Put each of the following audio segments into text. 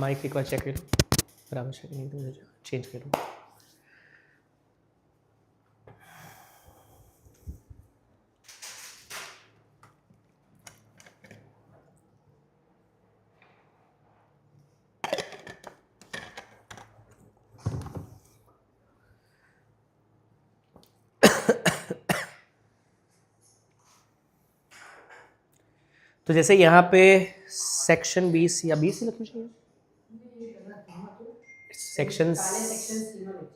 Mic एक बार check करो, बराबर चेक नहीं तो चेंज करो। तो जैसे यहाँ पे सेक्शन 20 या 20 ही लिखना चाहिए सेक्शन।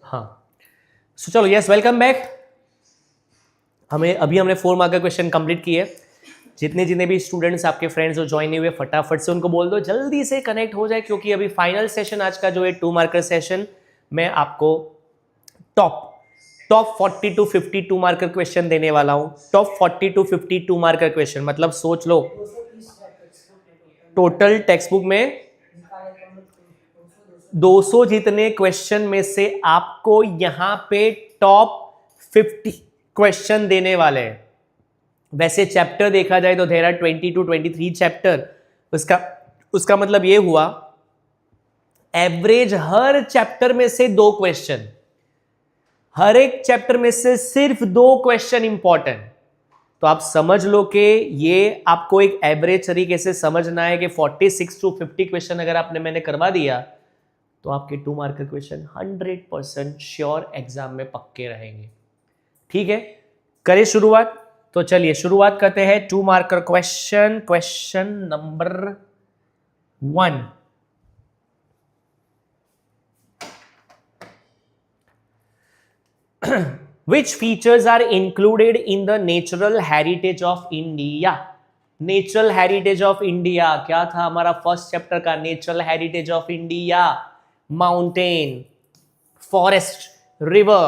हाँ, सो चलो, यस, वेलकम बैक। हमने 4 मार्क का क्वेश्चन कंप्लीट किए। जितने जितने भी स्टूडेंट्स आपके फ्रेंड्स जो ज्वाइन नहीं हुए, फटाफट से उनको बोल दो जल्दी से कनेक्ट हो जाए, क्योंकि अभी फाइनल सेशन आज का जो है 2 मार्कर सेशन, मैं आपको टॉप 40 to 50 2 मार्कर क्वेश्चन देने वाला हूं। टॉप 40 to 50 2 मार्कर क्वेश्चन मतलब सोच लो, टोटल टेक्स्ट बुक में 200 जितने क्वेश्चन में से आपको यहां पे टॉप 50 क्वेश्चन देने वाले हैं। वैसे चैप्टर देखा जाए तो देयर आर 20 to 23 चैप्टर। उसका मतलब ये हुआ एवरेज हर चैप्टर में से 2 क्वेश्चन, हर एक चैप्टर में से सिर्फ 2 क्वेश्चन इंपॉर्टेंट। तो आप समझ लो कि ये आपको एक एवरेज तरीके से समझना है कि 46 to 50 क्वेश्चन अगर मैंने करवा दिया तो आपके 2 मार्कर क्वेश्चन 100% श्योर एग्जाम में पक्के रहेंगे। ठीक है, करें शुरुआत। तो चलिए शुरुआत करते हैं 2 marker question number 1। Which features are included in the natural heritage of India? Natural heritage of India क्या था हमारा फर्स्ट चैप्टर का? Natural heritage of India, mountain, forest, river,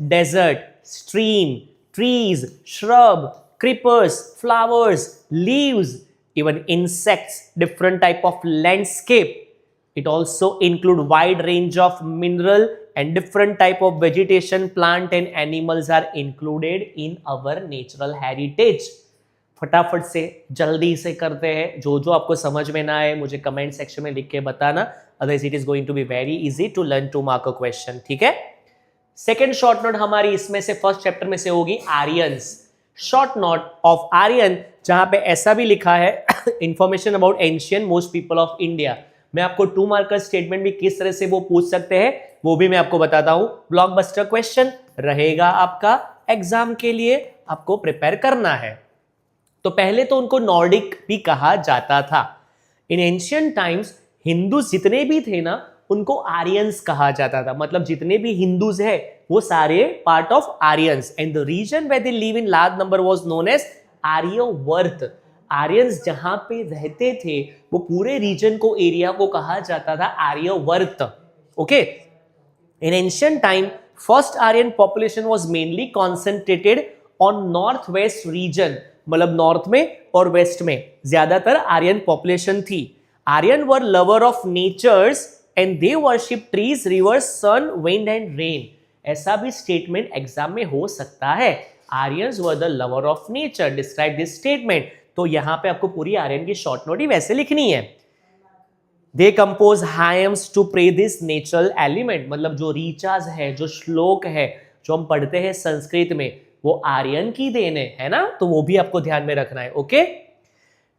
desert, stream, trees, shrub, creepers, flowers, leaves, even insects, different type of landscape. It also include wide range of mineral and different type of vegetation, plant and animals are included in our natural heritage. फटाफट से जल्दी से करते हैं। जो जो आपको समझ में ना आए मुझे कमेंट सेक्शन में लिख के बताना, otherwise it is going to be very easy to learn 2 mark question. ठीक है, सेकेंड शॉर्ट नोट हमारी इसमें से फर्स्ट चैप्टर में से होगी Aryans. Short note of Aryan, जहां पे ऐसा भी लिखा है information about ancient most people of India. मैं आपको 2 मार्कर स्टेटमेंट भी किस तरह से वो पूछ सकते हैं वो भी मैं आपको बताता हूं। ब्लॉकबस्टर क्वेश्चन रहेगा आपका एग्जाम के लिए, आपको प्रिपेयर करना है। तो पहले तो उनको नॉर्डिक भी कहा जाता था। इन एंशियंट टाइम्स हिंदू जितने भी थे ना उनको आर्यंस कहा जाता था, मतलब जितने भी हिंदूज है वो सारे part of Aryans. And the region where they live in large number was known as Aryavart. Aryans जहां पे रहते थे वो पूरे रीजन को, एरिया को कहा जाता था Aryavarta. Okay, in ancient time first Aryan population was mainly concentrated on north west region, मतलब नॉर्थ में और वेस्ट में ज्यादातर आर्यन पॉपुलेशन थी। Aryan were lover of natures and they worship trees, rivers, sun, wind and rain. ऐसा भी statement exam में हो सकता है। Aryans were the lover of nature, describe this statement. तो यहां पे आपको पूरी आर्यन की शॉर्ट नोट ही वैसे लिखनी है। They compose hymns to pray this natural element, मतलब जो रीचाज है, जो श्लोक है जो हम पढ़ते हैं संस्कृत में, वो आर्यन की देन है ना, तो वो भी आपको ध्यान में रखना है। ओके,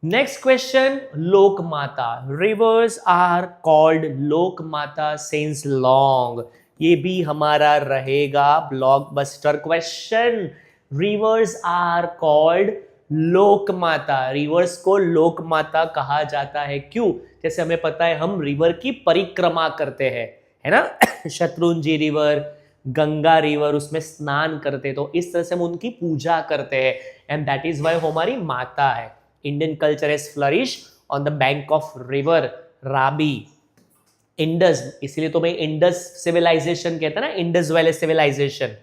नेक्स्ट क्वेश्चन, लोक माता। रिवर्स आर कॉल्ड लोक माता सिंस लॉन्ग। ये भी हमारा रहेगा blockbuster question. Rivers are called लोक माता। रिवर्स को लोक माता कहा जाता है, क्यों? जैसे हमें पता है हम रिवर की परिक्रमा करते हैं, है ना शत्रुंजय रिवर, गंगा रिवर, उसमें स्नान करते, तो इस तरह से हम उनकी पूजा करते हैं। एंड दैट इज वाई हमारी माता है। Indian culture has flourish on the bank of river Ravi, Indus, इसलिए तो मैं इंडस सिविलाइजेशन कहता है ना, Indus valley civilization.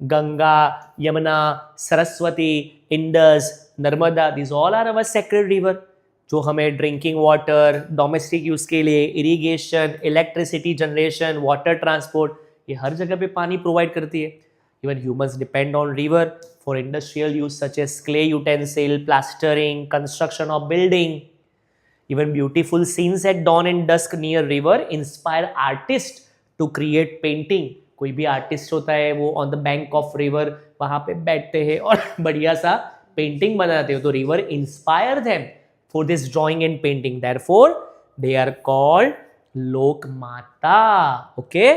Ganga, Yamuna, Saraswati, Indus, Narmada, this all are our sacred river, जो हमें ड्रिंकिंग वाटर, डोमेस्टिक यूज के लिए, irrigation, electricity generation, water transport, ये हर जगह पे पानी प्रोवाइड करती है। Even humans depend on river for industrial use such as clay utensil, plastering, construction of building. Even beautiful scenes at dawn and dusk near river inspire artists to create painting. कोई भी artist होता है वो on the bank of river वहां पे बैठते हैं और बढ़िया सा पेंटिंग बनाते हो, तो river inspire them for this drawing and painting, therefore they are called लोक माता. Okay,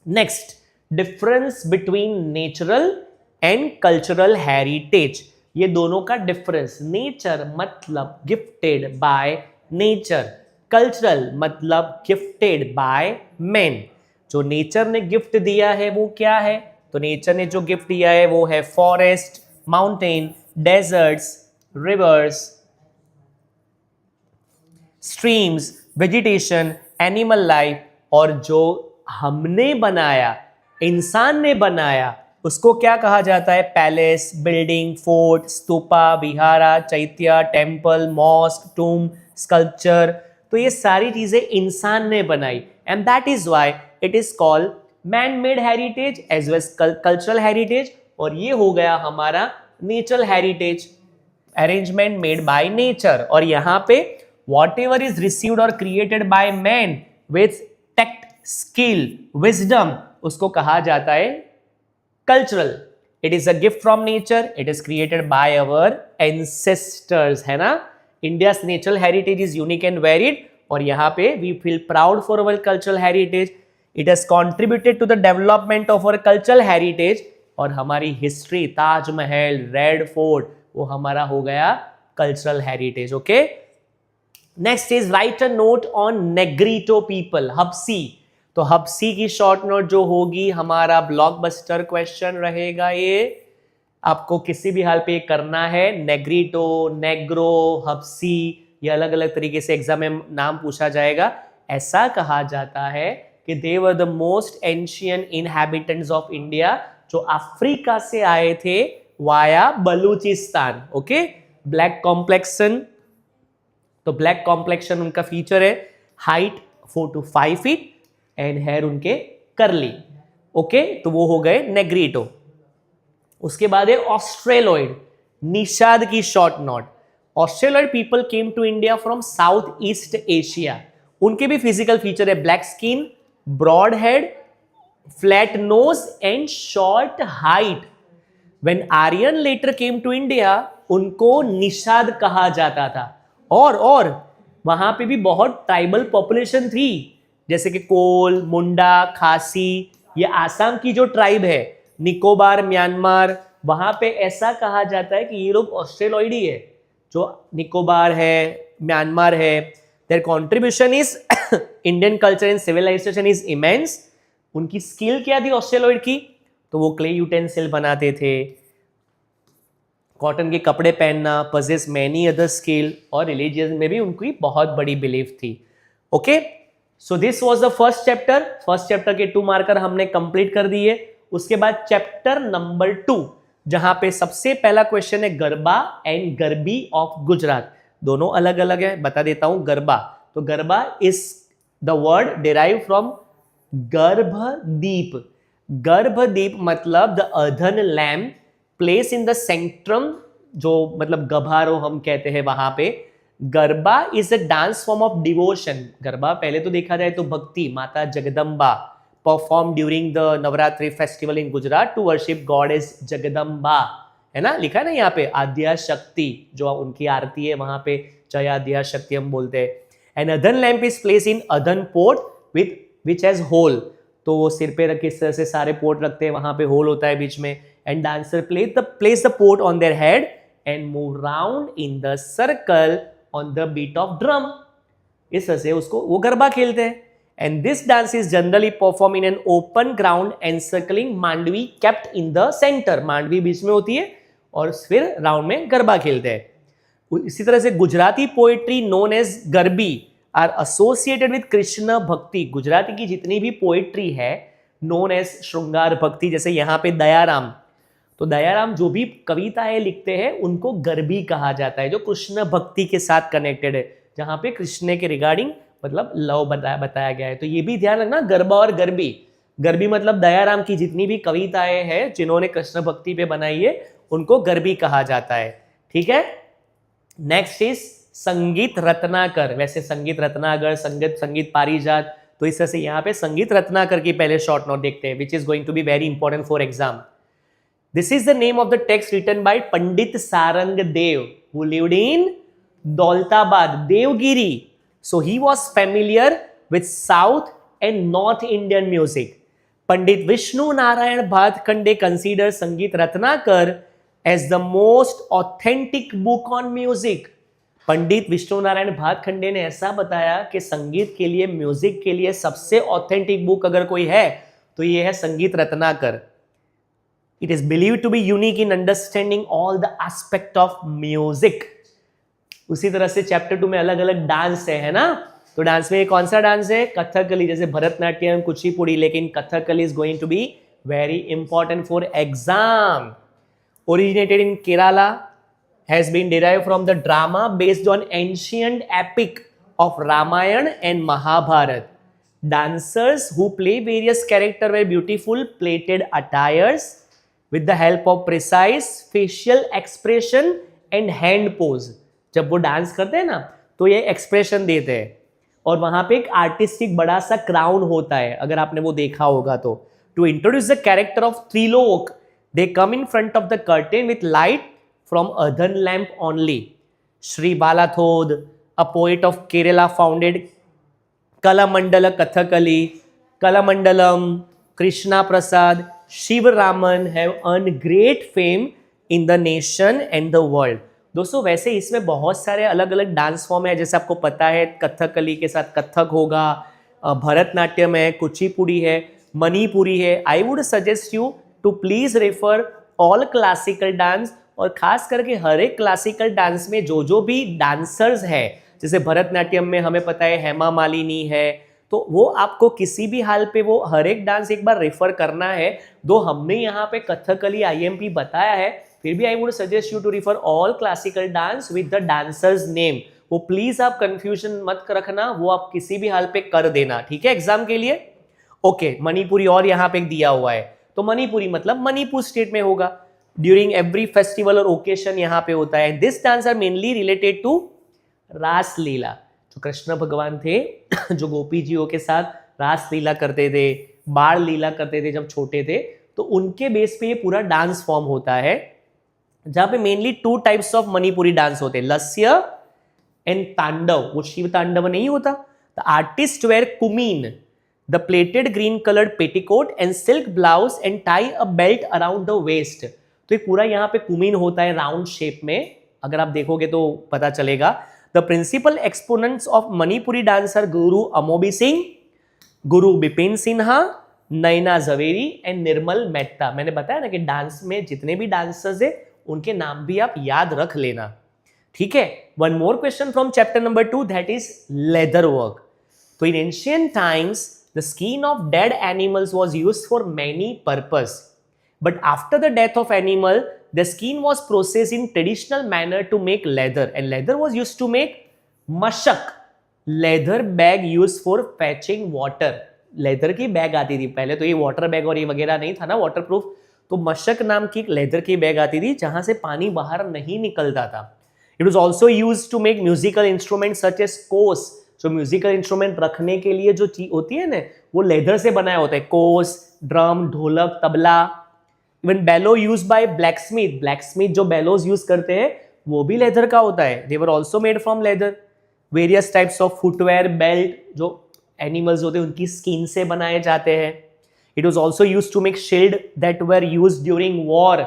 next, difference between natural and cultural heritage. ये दोनों का डिफरेंस, नेचर मतलब गिफ्टेड बाय नेचर, कल्चरल मतलब गिफ्टेड बाय मैन. जो नेचर ने गिफ्ट दिया है वो क्या है, तो नेचर ने जो गिफ्ट दिया है वो है forest, mountain, deserts, rivers, streams, vegetation, animal life. और जो हमने बनाया, इंसान ने बनाया, उसको क्या कहा जाता है, palace, building, fort, stupa, vihara, चैत्य, टेम्पल, मॉस्क, टूम, स्कल्पचर. तो ये सारी चीजें इंसान ने बनाई, and that is why it is called man made heritage as well as cultural heritage. और ये हो गया हमारा natural heritage, arrangement made by nature. और यहाँ पे वॉट एवर इज रिसीव्ड और created by man with tact, skill, wisdom, उसको कहा जाता है cultural. It is a gift from nature, it is created by our ancestors, है ना. India's natural heritage is unique and varied. और यहाँ पे we feel proud for our cultural heritage. It has contributed to the development of our cultural heritage. और हमारी history, Taj Mahal, red fort, वो हमारा हो गया cultural heritage. Okay, next is write a note on Negrito people, Habshi. तो हब्सी की short note जो होगी, हमारा ब्लॉकबस्टर क्वेश्चन रहेगा. ये आपको किसी भी हाल पे करना है. नेग्रीटो, नेग्रो, हब्सी, ये अलग अलग तरीके से एग्जाम में नाम पूछा जाएगा. ऐसा कहा जाता है कि they were the most ancient inhabitants of India, जो अफ्रीका से आए थे via Balochistan. Okay, black complexion. तो ब्लैक कॉम्प्लेक्शन उनका फीचर है, height 4 to 5 feet and hair उनके करली. ओके, तो वो हो गए नेग्रीटो. उसके बाद है ऑस्ट्रेलॉइड, निषाद की short note. Australoid people came to India from South East Asia. उनके भी फिजिकल फीचर है black skin, broad head, flat nose and short height. When Aryan later came to India, उनको निषाद कहा जाता था. और वहां पे भी बहुत ट्राइबल पॉपुलेशन थी, जैसे कि कोल, मुंडा, खासी. ये आसाम की जो ट्राइब है, निकोबार, म्यांमार, वहां पे ऐसा कहा जाता है कि ये लोग ऑस्ट्रेलॉइड ही है. जो निकोबार है, म्यांमार है, their contribution is Indian culture and civilisation is immense. उनकी स्किल क्या थी ऑस्ट्रेलॉइड की, तो वो क्ले यूटेंसिल बनाते थे, कॉटन के कपड़े पहनना, पजेस मैनी अदर स्किल, और रिलीजियस में भी उनकी बहुत बड़ी बिलीफ थी. Okay, so this was the first chapter. First chapter के 2 मार्कर हमने कंप्लीट कर दिए. उसके बाद चैप्टर नंबर 2, जहां पे सबसे पहला क्वेश्चन है गरबा एंड गरबी ऑफ गुजरात. दोनों अलग अलग है, बता देता हूं. गरबा, तो Garba is the word derive from Garbhadeep. Garbhadeep मतलब the earthen lamp place in the sanctum, जो मतलब गभारो हम कहते हैं वहां पे. Garba is a dance form of devotion. Garba पहले तो देखा जाए तो भक्ति, माता Jagdamba perform during the Navratri festival in Gujarat to worship goddess Jagdamba, है ना. लिखा है ना यहाँ पे आद्या शक्ति, जो उनकी आरती है वहां पे जय आद्या शक्ति हम बोलते हैं. एंड अदन lamp is place in Aden port with which has whole. तो वो सिर पे रख, इस तरह से सारे पोर्ट रखते हैं, वहां पे होल होता है बीच में. And dancer place the pot on their head and move round in the circle on the beat of drum. इस तरह से उसको वो गरबा खेलते हैं. And this dance is generally performed in an open ground encircling Mandvi kept in the center. Mandvi बीच में होती है और फिर राउंड में गरबा खेलते हैं. इसी तरह से Gujarati poetry known as Garbi are associated with Krishna bhakti. Gujarati की जितनी भी पोएट्री है नोन एज श्रृंगार भक्ति. जैसे यहाँ पे दयाराम, तो दयाराम जो भी कविताएं लिखते हैं उनको गरबी कहा जाता है, जो कृष्ण भक्ति के साथ कनेक्टेड है, जहां पे कृष्ण के रिगार्डिंग मतलब लव बताया गया है. तो ये भी ध्यान रखना, गरबा और गरबी. गरबी मतलब दयाराम की जितनी भी कविताएं हैं जिन्होंने कृष्ण भक्ति पे बनाई है, उनको गरबी कहा जाता है. ठीक है. नेक्स्ट इज संगीत रत्नाकर, वैसे संगीत रत्नाकर, संगीत पारिजात, तो इस तरह से यहाँ पे संगीत रत्नाकर की पहले शॉर्ट नोट देखते हैं, which is going to be very important for exam. This is the name of the text written by Pandit Sarang Dev, who lived in Daulatabad, Devgiri. So he was familiar with South and North Indian music. Pandit Vishnu Narayan Bhatkhande considers Sangeet Ratnakar as the most authentic book on music. पंडित विष्णु नारायण भातखंडे ने ऐसा बताया कि संगीत के लिए, music के लिए सबसे ऑथेंटिक बुक अगर कोई है तो ये है संगीत Ratnakar. It is believed to be unique in understanding all the aspect of music. उसी तरह से चैप्टर 2 में अलग अलग डांस है ना. तो डांस में कौन सा डांस है? कथकली, जैसे भरतनाट्यम, कुचिपुड़ी, लेकिन Kathakali is going to be very important for exam. Originated in Kerala, has been derived from the drama based on ancient epic of Ramayana and Mahabharata. Dancers who play various characters wear beautiful plated attires with the help of precise facial expression and hand pose. जब वो dance करते हैं ना तो ये expression देते हैं और वहां पे एक आर्टिस्टिक बड़ा सा क्राउन होता है, अगर आपने वो देखा होगा तो. To introduce the character of Trilok, they come in front of the curtain with light from earthen lamp only. Shri बालाथोद, a poet of Kerala, founded Kalamandal Kathakali, Kalamandalam. Krishna Prasad, Sivaraman have earn great fame in the nation and the world. दोस्तों वैसे इसमें बहुत सारे अलग अलग dance form है, जैसे आपको पता है कथकली के साथ कथक होगा, भरतनाट्यम है, कुचिपुड़ी है, मणिपुरी है. I would suggest you to please refer all classical dance, और खास करके हर एक क्लासिकल डांस में जो भी डांसर्स है, जैसे भरतनाट्यम में हमें पता है हेमा मालिनी है, तो वो आपको किसी भी हाल पे वो हर एक डांस एक बार रेफर करना है. दो हमने यहाँ पे कथकली आईएमपी बताया है, फिर भी I would suggest you to refer all classical dance with the dancers name. वो प्लीज आप कंफ्यूजन मत रखना, वो आप किसी भी हाल पे कर देना, ठीक है, एग्जाम के लिए. ओके, मणिपुरी और यहाँ पे दिया हुआ है, तो मणिपुरी मतलब मणिपुर स्टेट में होगा. ड्यूरिंग एवरी फेस्टिवल और ओकेशन यहाँ पे होता है. This dance are mainly related to Raslila. जो कृष्ण भगवान थे जो गोपी जियों के साथ रासलीला करते थे, बाल लीला करते थे जब छोटे थे, तो उनके बेस पे ये पूरा डांस फॉर्म होता है, जहां पे mainly 2 types of Manipuri dance होते हैं, लस्य एंड तांडव. वो शिव तांडव नहीं होता. द आर्टिस्ट वेयर कुमीन, the pleated green coloured petticoat and silk blouse and tie a belt around the waist. तो ये पूरा यहाँ पे कुमीन होता है राउंड शेप में, अगर आप देखोगे तो पता चलेगा. The principal exponents of Manipuri dance are Guru Amubi Singh, Guru Bipin Sinha, Naina Jhaveri and Nirmal Mehta. मैंने बताया ना कि डांस में जितने भी डांसर्स है उनके नाम भी आप याद रख लेना, ठीक है. One more question from chapter number 2, that is leather work. तो in ancient times the skin of dead animals was used for many purpose, but after the death of animal the skin was processed in traditional manner to make leather, and leather was used to make mashak, leather bag used for fetching water. Leather की bag आती थी पहले, तो ये water bag और ये वगैरह नहीं था ना वाटर प्रूफ, तो मशक नाम की लेदर की बैग आती थी जहां से पानी बाहर नहीं निकलता था. It was also used to make musical instrument such as कोस. जो म्यूजिकल इंस्ट्रूमेंट रखने के लिए जो चीज होती है ना, वो लेदर से बनाया होता है, कोस, drum, dholak, tabla. Even bellow use by blacksmith, blacksmith जो बेलोज यूज करते हैं वो भी लेदर का होता है. They were also made from leather. Various types of footwear, belt जो एनिमल्स होते हैं उनकी स्किन से बनाए जाते हैं. It was also use to make shield that were use during war.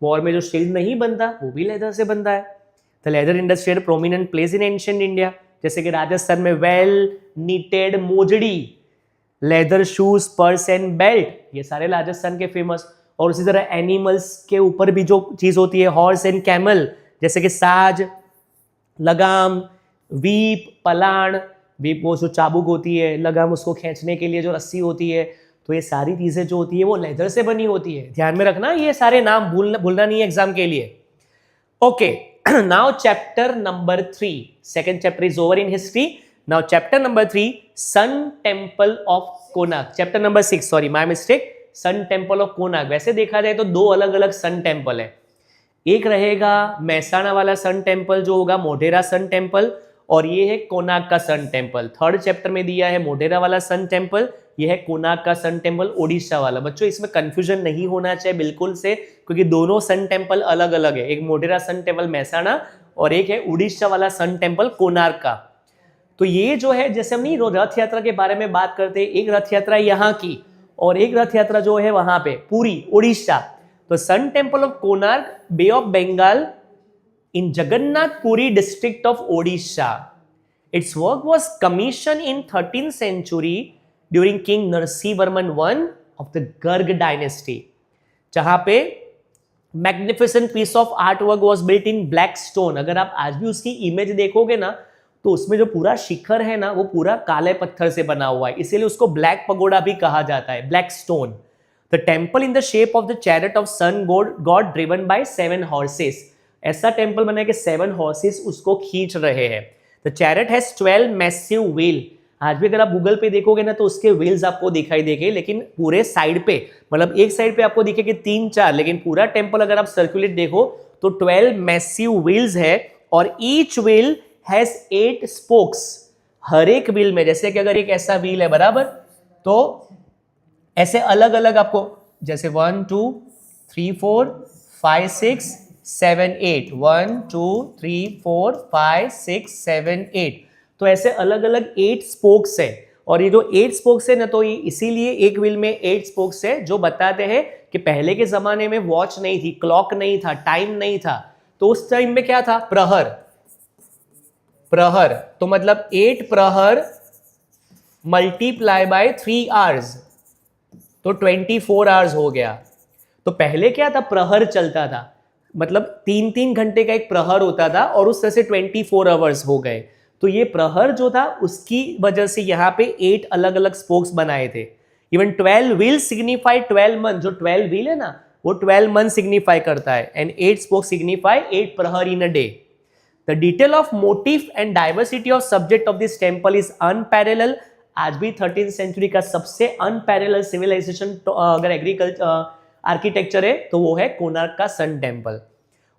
War में जो शील्ड नहीं बनता वो भी लेदर से बनता है. The leather industry had prominent place in ancient India, जैसे कि राजस्थान में well needed mojari, leather shoes, purse and belt, ये सारे राजस्थान के फेमस. और उसी तरह एनिमल्स के ऊपर भी जो चीज होती है, हॉर्स एंड कैमल, जैसे कि साज, लगाम, वीप, पलाण. वीप वो जो चाबुक होती है, लगाम उसको खींचने के लिए जो रस्सी होती है, तो ये सारी चीजें जो होती है वो लेदर से बनी होती है. ध्यान में रखना, ये सारे नाम भूलना नहीं है एग्जाम के लिए. Okay, now chapter number 3, second chapter is over in history. Now chapter number 3, sun temple of Konark. Chapter number 6, sorry my mistake, sun temple of Konark. वैसे देखा जाए तो 2 अलग अलग सन टेम्पल है. एक रहेगा महसाणा वाला सन टेम्पल जो होगा मोढेरा सन टेम्पल, और ये है कोणार्क का सन टेम्पल। थर्ड चैप्टर में दिया है मोढेरा वाला सन टेम्पल, ये है कोणार्क का सन टेम्पल ओडिशा वाला। बच्चों इसमें कंफ्यूजन नहीं होना चाहिए बिल्कुल से, क्योंकि दोनों सन टेम्पल अलग अलग है, एक मोढेरा सन टेम्पल महसाणा और एक है उड़ीसा वाला सन टेम्पल कोणार्क का। तो ये जो है, जैसे हम नहीं रथ यात्रा के बारे में बात करते हैं, एक रथ यात्रा यहाँ की और एक रथ यात्रा जो है वहां पे पूरी उड़ीसा। तो sun temple of Konark, bay of Bengal, in Jagannath Puri district of Odisha. Its work was commissioned in 13th century during King Narasimhavarman I of the Garg dynasty, जहां पे magnificent piece of artwork was built in black stone। अगर आप आज भी उसकी image देखोगे ना तो उसमें जो पूरा शिखर है ना वो पूरा काले पत्थर से बना हुआ है, इसीलिए उसको ब्लैक पगोड़ा भी कहा जाता है, black stone. The temple in the shape of the chariot of sun god driven by 7 horses. ऐसा टेम्पल बना है कि 7 हॉर्सेस उसको खींच रहे हैं। The chariot has 12 massive wheel. आज भी अगर आप गूगल पे देखोगे ना तो उसके व्हील्स आपको दिखाई देंगे, लेकिन पूरे साइड पे, मतलब एक साइड पे आपको दिखेगी 3-4, लेकिन पूरा टेम्पल अगर आप सर्कुलेट देखो तो 12 मैसिव व्हील्स है, और ईच व्हील हैज 8 स्पोक्स। हर एक व्हील में, जैसे कि अगर एक ऐसा व्हील है बराबर, तो ऐसे अलग अलग आपको, जैसे 1 2 3 4 5 6 7 8, 1 2 3 4 5 6 7 8, तो ऐसे अलग अलग 8 स्पोक्स है। और ये जो 8 स्पोक्स है ना, तो ये इसीलिए एक व्हील में 8 स्पोक्स है, जो बताते हैं कि पहले के जमाने में वॉच नहीं थी, क्लॉक नहीं था, टाइम नहीं था, तो उस टाइम में क्या था, प्रहर। प्रहर तो मतलब 8 प्रहर मल्टीप्लाई बाय 3 आवर्स, तो 24 आवर्स हो गया। तो पहले क्या था, प्रहर चलता था, मतलब 3-3 घंटे का एक प्रहर होता था, और उस तरह से 24 आवर्स हो गए। तो ये प्रहर जो था उसकी वजह से यहाँ पे 8 अलग अलग स्पोक्स बनाए थे। इवन 12 व्हील सिग्निफाई 12 मंथ, जो 12 व्हील है ना वो 12 मंथ सिग्निफाई करता है, and 8 spokes signify 8 prahar in a day. The detail of motive and diversity of subject of this temple is unparallel. आज भी 13th सेंचुरी का सबसे अनपैरेलल सिविलाइजेशन अगर एग्रीकल्चर आर्किटेक्चर है तो वो है कोणार्क का सन टेम्पल।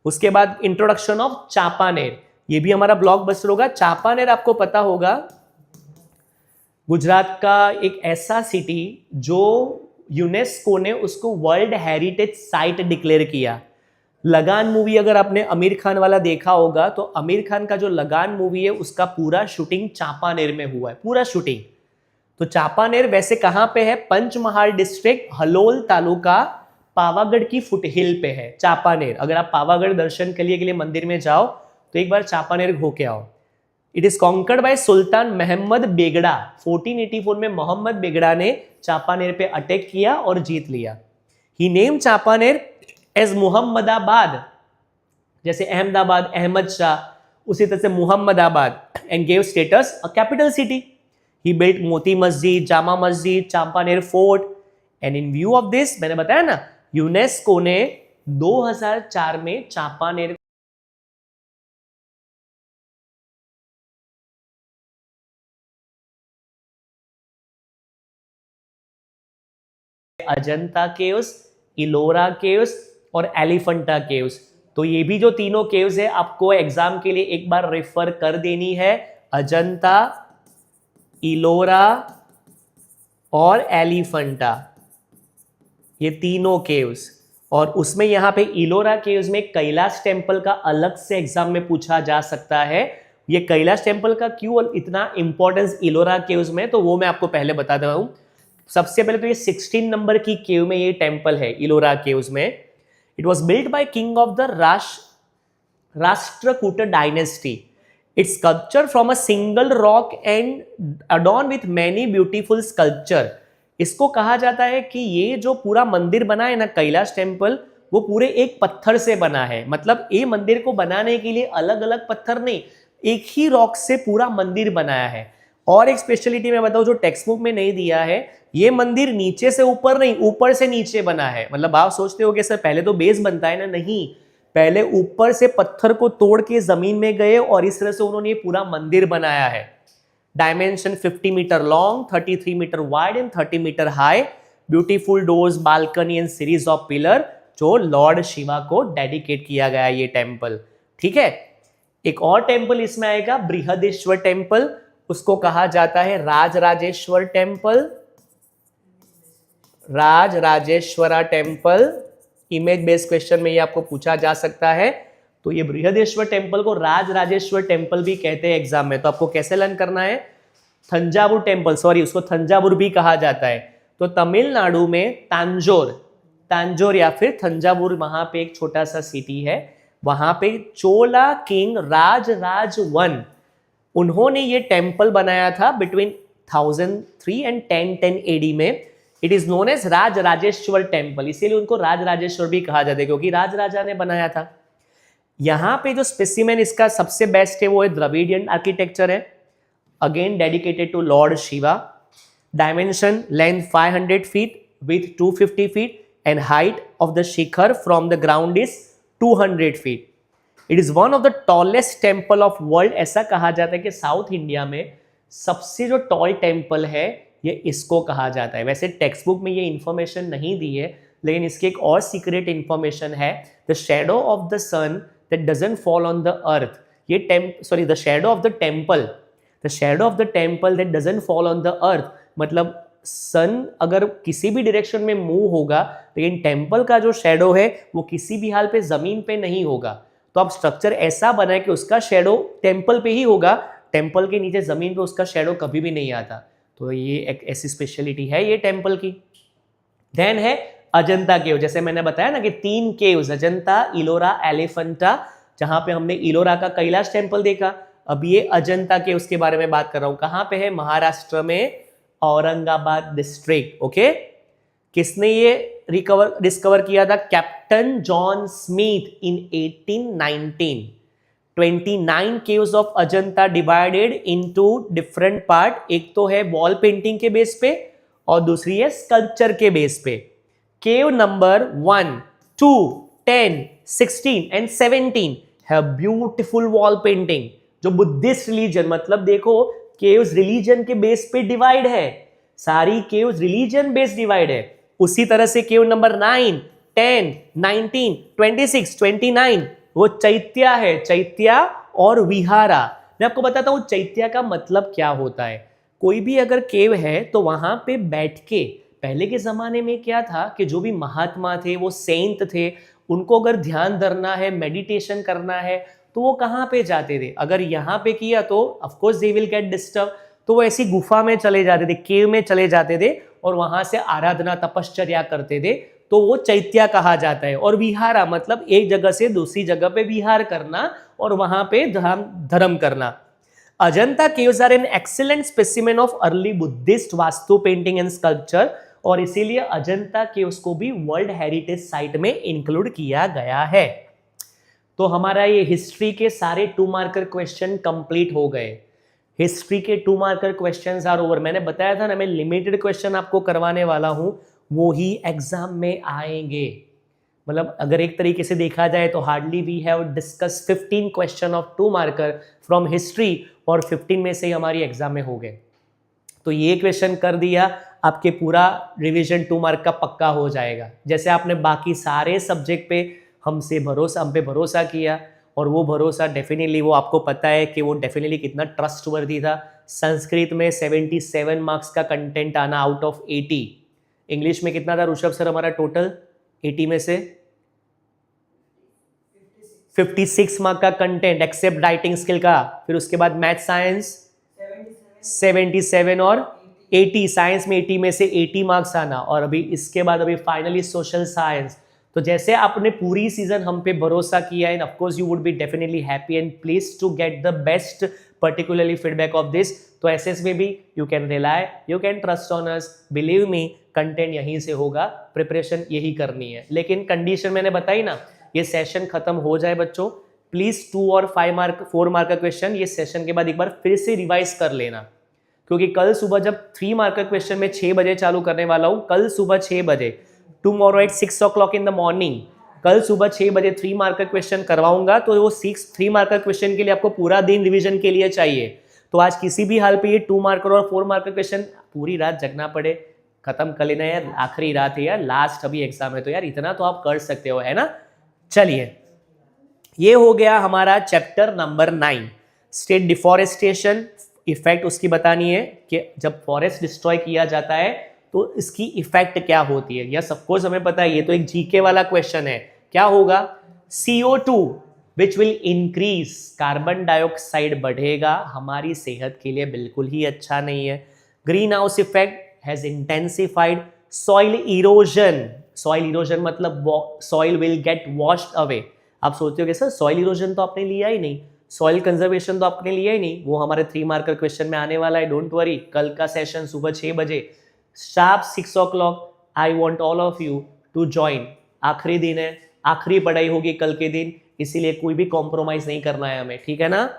उसके बाद इंट्रोडक्शन ऑफ चापानेर, ये भी हमारा ब्लॉकबस्टर होगा। चापानेर आपको पता होगा गुजरात का एक ऐसा सिटी जो यूनेस्को ने उसको वर्ल्ड हेरिटेज साइट डिक्लेयर किया। लगान मूवी अगर आपने आमिर खान वाला देखा होगा तो आमिर खान का जो लगान मूवी है उसका पूरा शूटिंग चापानेर में हुआ है, पूरा शूटिंग। तो चापानेर वैसे कहां पे है, पंचमहाल डिस्ट्रिक्ट, हलोल तालुका, पावागढ़ की फुटहिल पे है चापानेर। अगर आप पावागढ़ दर्शन के लिए मंदिर में जाओ तो एक बार चापानेर होके आओ। इट इज कॉन्कर्ड बाय सुल्तान मोहम्मद बेगड़ा। 1484 में मोहम्मद बेगड़ा ने चापानेर पे अटैक किया और जीत लिया। He name Champaner as Muhammadabad, जैसे अहमदाबाद अहमद शाह, उसी तरह से Muhammadabad, and gave status a capital city. He built Moti Masjid, Jama Masjid, Champaner fort, and in view of this, मैंने बताया ना, यूनेस्को ने 2004 में चापानेर अजंता केव्स, इलोरा केव्स और एलिफेंटा केव्स। तो ये भी जो तीनों केव्स है आपको एग्जाम के लिए एक बार रेफर कर देनी है, अजंता, इलोरा और एलिफेंटा, ये तीनों केव्स। और उसमें यहां पे इलोरा केव्स में कैलाश टेम्पल का अलग से एग्जाम में पूछा जा सकता है। ये कैलाश टेम्पल का क्यों इतना इंपॉर्टेंस इलोरा केव्स में, तो वो मैं आपको पहले बता देता हूं। सबसे पहले तो ये 16 नंबर की केव में ये टेम्पल है, इलोरा केव्स में। It was built by king of the Rashtrakuta dynasty. It's sculpture from a single rock and adorn with many beautiful sculpture. इसको कहा जाता है कि ये जो पूरा मंदिर बना है ना कैलाश टेम्पल, वो पूरे एक पत्थर से बना है। मतलब ये मंदिर को बनाने के लिए अलग अलग पत्थर नहीं, एक ही रॉक से पूरा मंदिर बनाया है। और एक स्पेशलिटी मैं बताऊं जो टेक्स्ट बुक में नहीं दिया है, ये मंदिर नीचे से ऊपर नहीं, ऊपर से नीचे बना है। मतलब आप सोचते हो कि सर पहले तो बेस बनता है ना, नहीं, पहले ऊपर से पत्थर को तोड़ के जमीन में गए और इस तरह से उन्होंने ये पूरा मंदिर बनाया है। Dimension 50 metre long, 33 metre wide and 30 metre high, beautiful doors, balcony and series of pillar, जो लॉर्ड शिवा को डेडिकेट किया गया ये टेम्पल। ठीक है, एक और टेम्पल इसमें आएगा बृहदेश्वर टेम्पल, उसको कहा जाता है Rajarajeshwar temple, Rajarajeshwara temple. Image based question में ये आपको पूछा जा सकता है। तो ये बृहदेश्वर टेम्पल को राजराजेश्वर टेम्पल भी कहते हैं एग्जाम में, तो आपको कैसे लर्न करना है, थंजावुर टेम्पल, सॉरी उसको थंजावुर भी कहा जाता है। तो तमिलनाडु में तांजोर या फिर थंजावुर, वहां पे एक छोटा सा सिटी है, वहां पे चोला किंग राजराज वन, उन्होंने ये टेम्पल बनाया था बिटवीन 1003 एंड 1010 एडी में। It is known as Rajarajeshwar temple, इसीलिए उनको राजराजेश्वर भी कहा जाता है क्योंकि राजराजा ने बनाया था। यहाँ पे जो स्पेसिमेन इसका सबसे बेस्ट है वो है द्रविडियन आर्किटेक्चर है, again dedicated to lord Shiva. Dimension length 500 feet with 250 feet and height of the shikhara from the ground is 200 feet. It is one of the tallest temple of world. ऐसा कहा जाता है कि साउथ इंडिया में सबसे जो toll temple है ये इसको कहा जाता है। वैसे टेक्स्ट बुक में ये इंफॉर्मेशन नहीं दी है, लेकिन इसकी एक और सीक्रेट इंफॉर्मेशन है, the shadow of the sun that doesn't fall on the earth. ये the shadow of the temple, the shadow of the temple that doesn't fall on the earth, मतलब सन अगर किसी भी डायरेक्शन में move होगा, लेकिन temple का जो शेडो है वो किसी भी हाल पे जमीन पे नहीं होगा। तो आप स्ट्रक्चर ऐसा बनाए कि उसका शेडो टेम्पल पे ही होगा, टेम्पल के नीचे जमीन पे उसका शेडो कभी भी नहीं आता। तो ये एक ऐसी स्पेशलिटी है ये टेम्पल की। देन है अजंता केव, जैसे मैंने बताया ना कि 3 केव्स, अजंता, इलोरा, एलिफेंटा, जहां पे हमने इलोरा का कैलाश टेम्पल देखा, अब ये अजंता केव्स के बारे में बात कर रहा हूं। कहां पे है, महाराष्ट्र में, औरंगाबाद डिस्ट्रिक्ट। ओके, किसने ये डिस्कवर किया था, captain John Smith in 1819। 29 caves of Ajanta divided into different part, एक तो है वॉल पेंटिंग के बेस पे और दूसरी है स्कल्पचर के बेस पे। केव नंबर 1, 2, 10, 16 एंड 17 है ब्यूटिफुल वॉल पेंटिंग। जो बुद्धिस्ट रिलीजन, मतलब देखो केव्स रिलीजन के बेस पे डिवाइड है, सारी केव्स रिलीजन बेस्ड डिवाइड है। उसी तरह से केव नंबर 9, 10, 19, 26, 29 वो चैत्या है, चैत्या और विहारा। मैं आपको बताता हूं चैत्या का मतलब क्या होता है। कोई भी अगर केव है तो वहां पे बैठ के, पहले के जमाने में क्या था कि जो भी महात्मा थे, वो सेंट थे, उनको अगर ध्यान धरना है, मेडिटेशन करना है, तो वो कहाँ पे जाते थे, अगर यहाँ पे किया तो of course they will get disturb, तो वो ऐसी गुफा में चले जाते थे, केव में चले जाते थे और वहां से आराधना तपश्चर्या करते थे, तो वो चैत्या कहा जाता है। और विहारा मतलब एक जगह से दूसरी जगह पे विहार करना और वहां पे धर्म करना। Ajanta caves are an excellent specimen of early Buddhist vastu painting and sculpture, और इसीलिए अजंता केव्स को भी वर्ल्ड हेरिटेज साइट में इंक्लूड किया गया है। तो हमारा ये हिस्ट्री के सारे 2 मार्कर क्वेश्चन कंप्लीट हो गए। हिस्ट्री के 2 मार्कर क्वेश्चंस आर ओवर। मैंने बताया था ना, मैं लिमिटेड क्वेश्चन आपको करवाने वाला हूं, वो ही एग्जाम में आएंगे। मतलब अगर एक तरीके से देखा जाए तो hardly we have discuss 15 question of 2 marker from history, और 15 में से ही हमारी एग्जाम में हो गए। तो ये क्वेश्चन कर दिया, आपके पूरा रिवीजन 2 मार्क का पक्का हो जाएगा। जैसे आपने बाकी सारे सब्जेक्ट पे हम पे भरोसा किया, और वो भरोसा डेफिनेटली वो आपको पता है कि वो डेफिनेटली कितना ट्रस्टवर्दी था। संस्कृत में 77 मार्क्स का कंटेंट आना आउट ऑफ 80। इंग्लिश में कितना था ऋषभ सर हमारा टोटल 80 में से? 56 मार्क का कंटेंट एक्सेप्ट राइटिंग स्किल का। फिर उसके बाद मैथ साइंस 77 और 80, साइंस में 80 में से 80 मार्क्स आना, और अभी इसके बाद अभी फाइनली सोशल साइंस। तो जैसे आपने पूरी सीजन हम पे भरोसा किया है, of course you would be definitely happy and please to get the best particularly feedback of this. तो एसएस में भी you can rely, you can trust on us, believe me, content यहीं से होगा, प्रिपरेशन यही करनी है। लेकिन कंडीशन मैंने बताई ना, ये सेशन खत्म हो जाए बच्चों, प्लीज 2 और 4 मार्क का क्वेश्चन ये सेशन के बाद एक बार फिर से रिवाइज कर लेना, क्योंकि कल सुबह जब 3 मार्क का क्वेश्चन मैं 6 बजे चालू करने वाला हूं, कल सुबह 6 बजे, tomorrow at 6 o'clock in the morning, कल सुबह 6 बजे 3 मार्क का क्वेश्चन करवाऊंगा। तो वो 3 मार्क का क्वेश्चन के लिए आपको पूरा दिन रिवीजन के लिए चाहिए। तो आज किसी भी हाल पे ये 2 मार्कर और 4 मार्कर क्वेश्चन पूरी रात जगना पड़े, खत्म कर लेना यार, आखिरी रात है यार, लास्ट अभी एग्जाम है, तो यार इतना तो आप कर सकते हो, है ना। चलिए, ये हो गया हमारा chapter number 9, state deforestation effect उसकी बतानी है कि जब फॉरेस्ट डिस्ट्रॉय किया जाता है तो इसकी इफेक्ट क्या होती है। यस ऑफ कोर्स हमें पता है, ये तो एक जीके वाला क्वेश्चन है। क्या होगा, CO2 which will increase, carbon dioxide बढ़ेगा, हमारी सेहत के लिए बिल्कुल ही अच्छा नहीं है। Greenhouse effect has intensified soil erosion, soil erosion मतलब soil will get washed away. आप सोचते हो कि सर सॉइल इरोजन तो आपने लिया ही नहीं, सॉइल कंजर्वेशन तो आपने लिया ही नहीं, वो हमारे 3 मार्कर क्वेश्चन में आने वाला है, डोंट वरी। कल का सेशन सुबह 6 बजे sharp 6 o'clock, I want all of you to join. आखिरी दिन है, आखिरी पढ़ाई होगी कल के दिन, इसीलिए कोई भी कॉम्प्रोमाइज नहीं करना है हमें, ठीक है ना।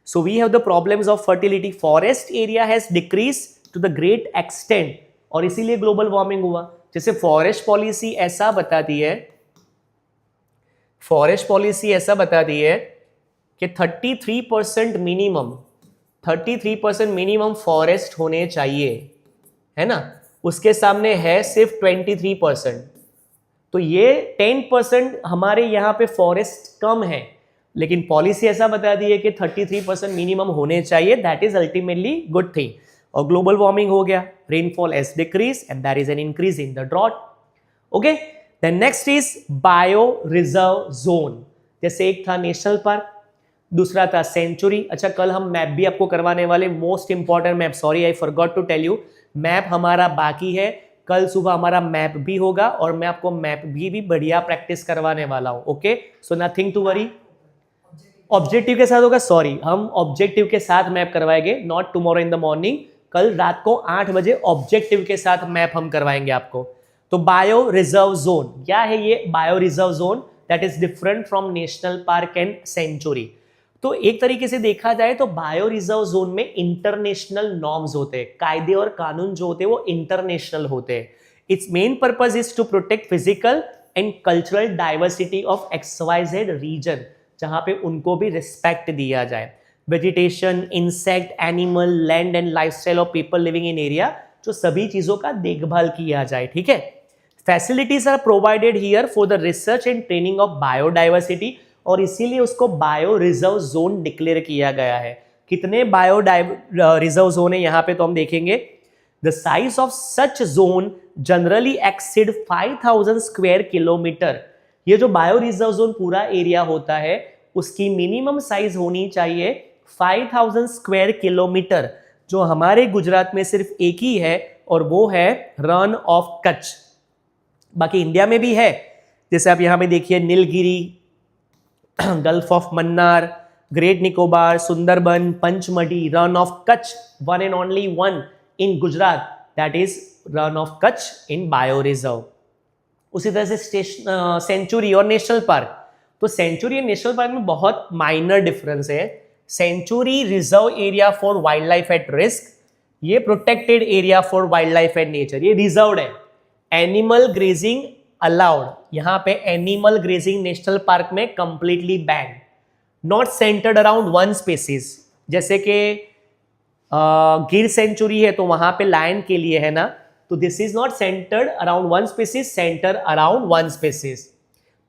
So we have the problems of fertility, forest area has decrease to the great extent, और इसीलिए ग्लोबल वार्मिंग हुआ। जैसे फॉरेस्ट पॉलिसी ऐसा बताती है, फॉरेस्ट पॉलिसी ऐसा बताती है कि 33% मिनिमम, 33% मिनिमम फॉरेस्ट होने चाहिए, है ना। उसके सामने है सिर्फ 23%, तो ये 10% हमारे यहाँ पे फॉरेस्ट कम है, लेकिन पॉलिसी ऐसा बताती है कि 33% मिनिमम होने चाहिए, that is ultimately good thing. और ग्लोबल वार्मिंग हो गया, rainfall has decrease and there is an increase in the drought. Okay, then next is bio reserve zone. जैसे एक था नेशनल पार्क, दूसरा था सेंचुरी। अच्छा, कल हम मैप भी आपको करवाने वाले, most important map, sorry I forgot to tell you, map हमारा बाकी है, कल सुबह हमारा मैप भी होगा और मैं आपको मैप भी बढ़िया प्रैक्टिस करवाने वाला हूं। Okay, so nothing to worry. Objective के साथ होगा, सॉरी हम ऑब्जेक्टिव के साथ मैप करवाएंगे, not tomorrow in the morning, कल रात को 8 बजे ऑब्जेक्टिव के साथ मैप हम करवाएंगे आपको। तो बायो रिजर्व जोन क्या है, ये bio reserve zone that is different from national park and sanctuary. तो एक तरीके से देखा जाए तो बायो रिजर्व जोन में इंटरनेशनल नॉर्म्स होते हैं, कायदे और कानून जो होते हैं वो इंटरनेशनल होते हैं। Its main purpose is to protect physical and cultural diversity of XYZ region, जहां पे उनको भी रिस्पेक्ट दिया जाए। Vegetation, insect, animal, land and lifestyle of people living in area, जो सभी चीजों का देखभाल किया जाए, ठीक है। Facilities are provided here for the research and training of biodiversity, और इसीलिए उसको बायो रिजर्व जोन डिक्लेयर किया गया है। कितने बायो रिजर्व जोन है यहाँ पे तो हम देखेंगे। The size of such zone generally exceed 5000 square kilometre. ये जो बायो रिजर्व जोन पूरा एरिया होता है उसकी मिनिमम साइज होनी चाहिए 5000 स्क्वायर किलोमीटर, जो हमारे गुजरात में सिर्फ एक ही है और वो है रन ऑफ कच्छ। बाकी इंडिया में भी है, जैसे आप यहाँ पे देखिए Nilgiri, gulf of Mannar, great Nicobar, Sundarban, Pachmarhi, rann of Kutch, one and only one in Gujarat, that is rann of Kutch in bio reserve. उसी तरह से सेंचुरी और नेशनल पार्क, तो सेंचुरी और नेशनल पार्क में बहुत माइनर डिफरेंस है। Sanctuary reserve area for wildlife at risk, ये protected area for wildlife and nature, ये रिजर्व्ड है। एनिमल ग्रेजिंग अलाउड, यहां पे एनिमल ग्रेजिंग नेशनल पार्क में completely ban. Not centred around one species, जैसे कि गिर सेंचुरी है तो वहां पे लायन के लिए है ना, तो this is not centred around one species, centre around one species.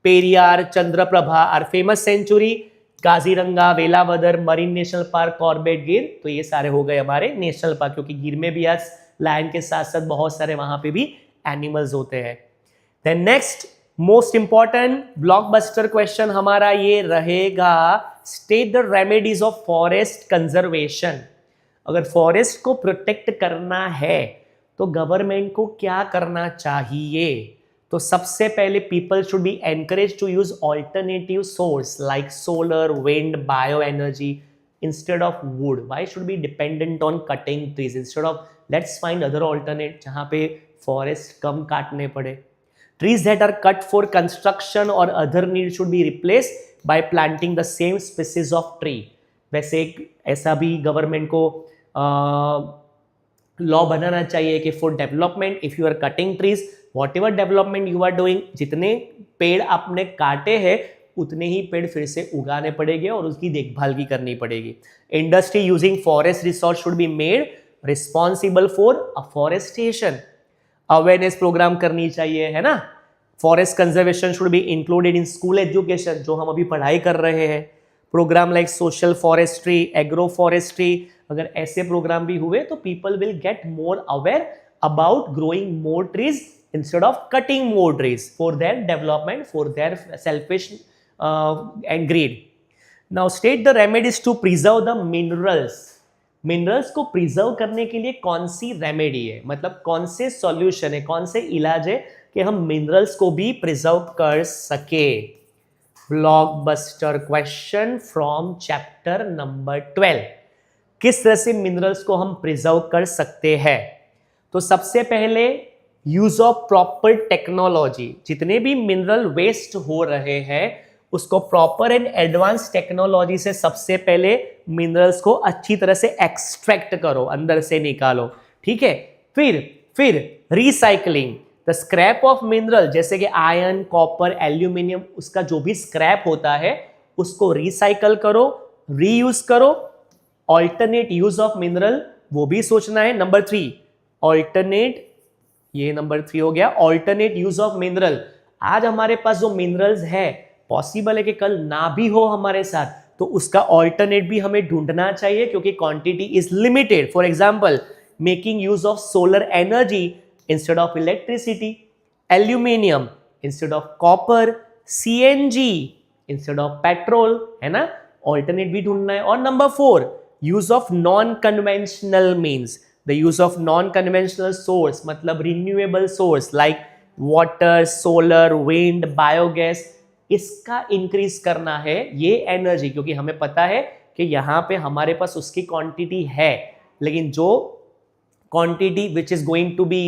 Periyar, Chandraprabha are famous sanctuary, Kaziranga, Velavadar, marine national park, Corbett Gir, तो ये सारे हो गए हमारे नेशनल पार्क, क्योंकि गिर में भी आज लायन के साथ साथ बहुत सारे वहां पे भी एनिमल्स होते हैं। Then next most important blockbuster question हमारा ये रहेगा, state the remedies of forest conservation. अगर फॉरेस्ट को प्रोटेक्ट करना है तो गवर्नमेंट को क्या करना चाहिए? तो सबसे पहले people should be encourage to use alternative source like solar, wind, bio energy instead of wood. Why should be dependent on cutting trees instead of, let's find other alternate जहां पे फॉरेस्ट कम काटने पड़े। Trees that are cut for construction or other needs should be replaced by planting the same species of tree. वैसे एक ऐसा भी government को law बनाना चाहिए कि for development if you are cutting trees, whatever development you are doing, जितने पेड़ आपने काटे हैं उतने ही पेड़ फिर से उगाने पड़ेंगे और उसकी देखभाल भी करनी पड़ेगी। Industry using forest resource should be made responsible for afforestation. Awareness programme करनी चाहिए, है ना। Forest conservation should be included in school education, जो हम अभी पढ़ाई कर रहे हैं। Programme like social forestry, agro forestry, अगर ऐसे प्रोग्राम भी हुए तो people will get more aware about growing more trees instead of cutting more trees for their development, for their selfish and greed. Now state the remedies to preserve the minerals. Minerals को preserve करने के लिए कौन सी remedy है, मतलब कौन से solution है, कौन से इलाज है कि हम मिनरल्स को भी प्रिजर्व कर सके। Blockbuster question from chapter number 12। किस तरह से मिनरल्स को हम प्रिजर्व कर सकते हैं? तो सबसे पहले यूज ऑफ प्रॉपर टेक्नोलॉजी। जितने भी मिनरल वेस्ट हो रहे हैं उसको प्रॉपर एंड एडवांस टेक्नोलॉजी से सबसे पहले मिनरल्स को अच्छी तरह से एक्सट्रैक्ट करो, अंदर से निकालो, ठीक है। फिर recycling the scrap of mineral, जैसे कि आयरन, कॉपर, एल्यूमिनियम, उसका जो भी स्क्रैप होता है उसको रिसाइकल करो, रीयूज करो। ऑल्टरनेट यूज ऑफ मिनरल, वो भी सोचना है। नंबर 3 ऑल्टरनेट, ये नंबर 3 हो गया, ऑल्टरनेट यूज ऑफ मिनरल। आज हमारे पास जो मिनरल्स है पॉसिबल है कि कल ना भी हो हमारे साथ, तो उसका ऑल्टरनेट भी हमें ढूंढना चाहिए क्योंकि quantity is limited. For example making use of solar energy instead of electricity, aluminium instead of copper, CNG instead of petrol, है ना। ऑल्टरनेट भी ढूंढना है। और number 4 use of non conventional means, the use of non conventional source, मतलब renewable source like water, solar, wind, biogas, इसका increase करना है ये एनर्जी, क्योंकि हमें पता है कि यहाँ पे हमारे पास उसकी क्वांटिटी है, लेकिन जो quantity which is going to be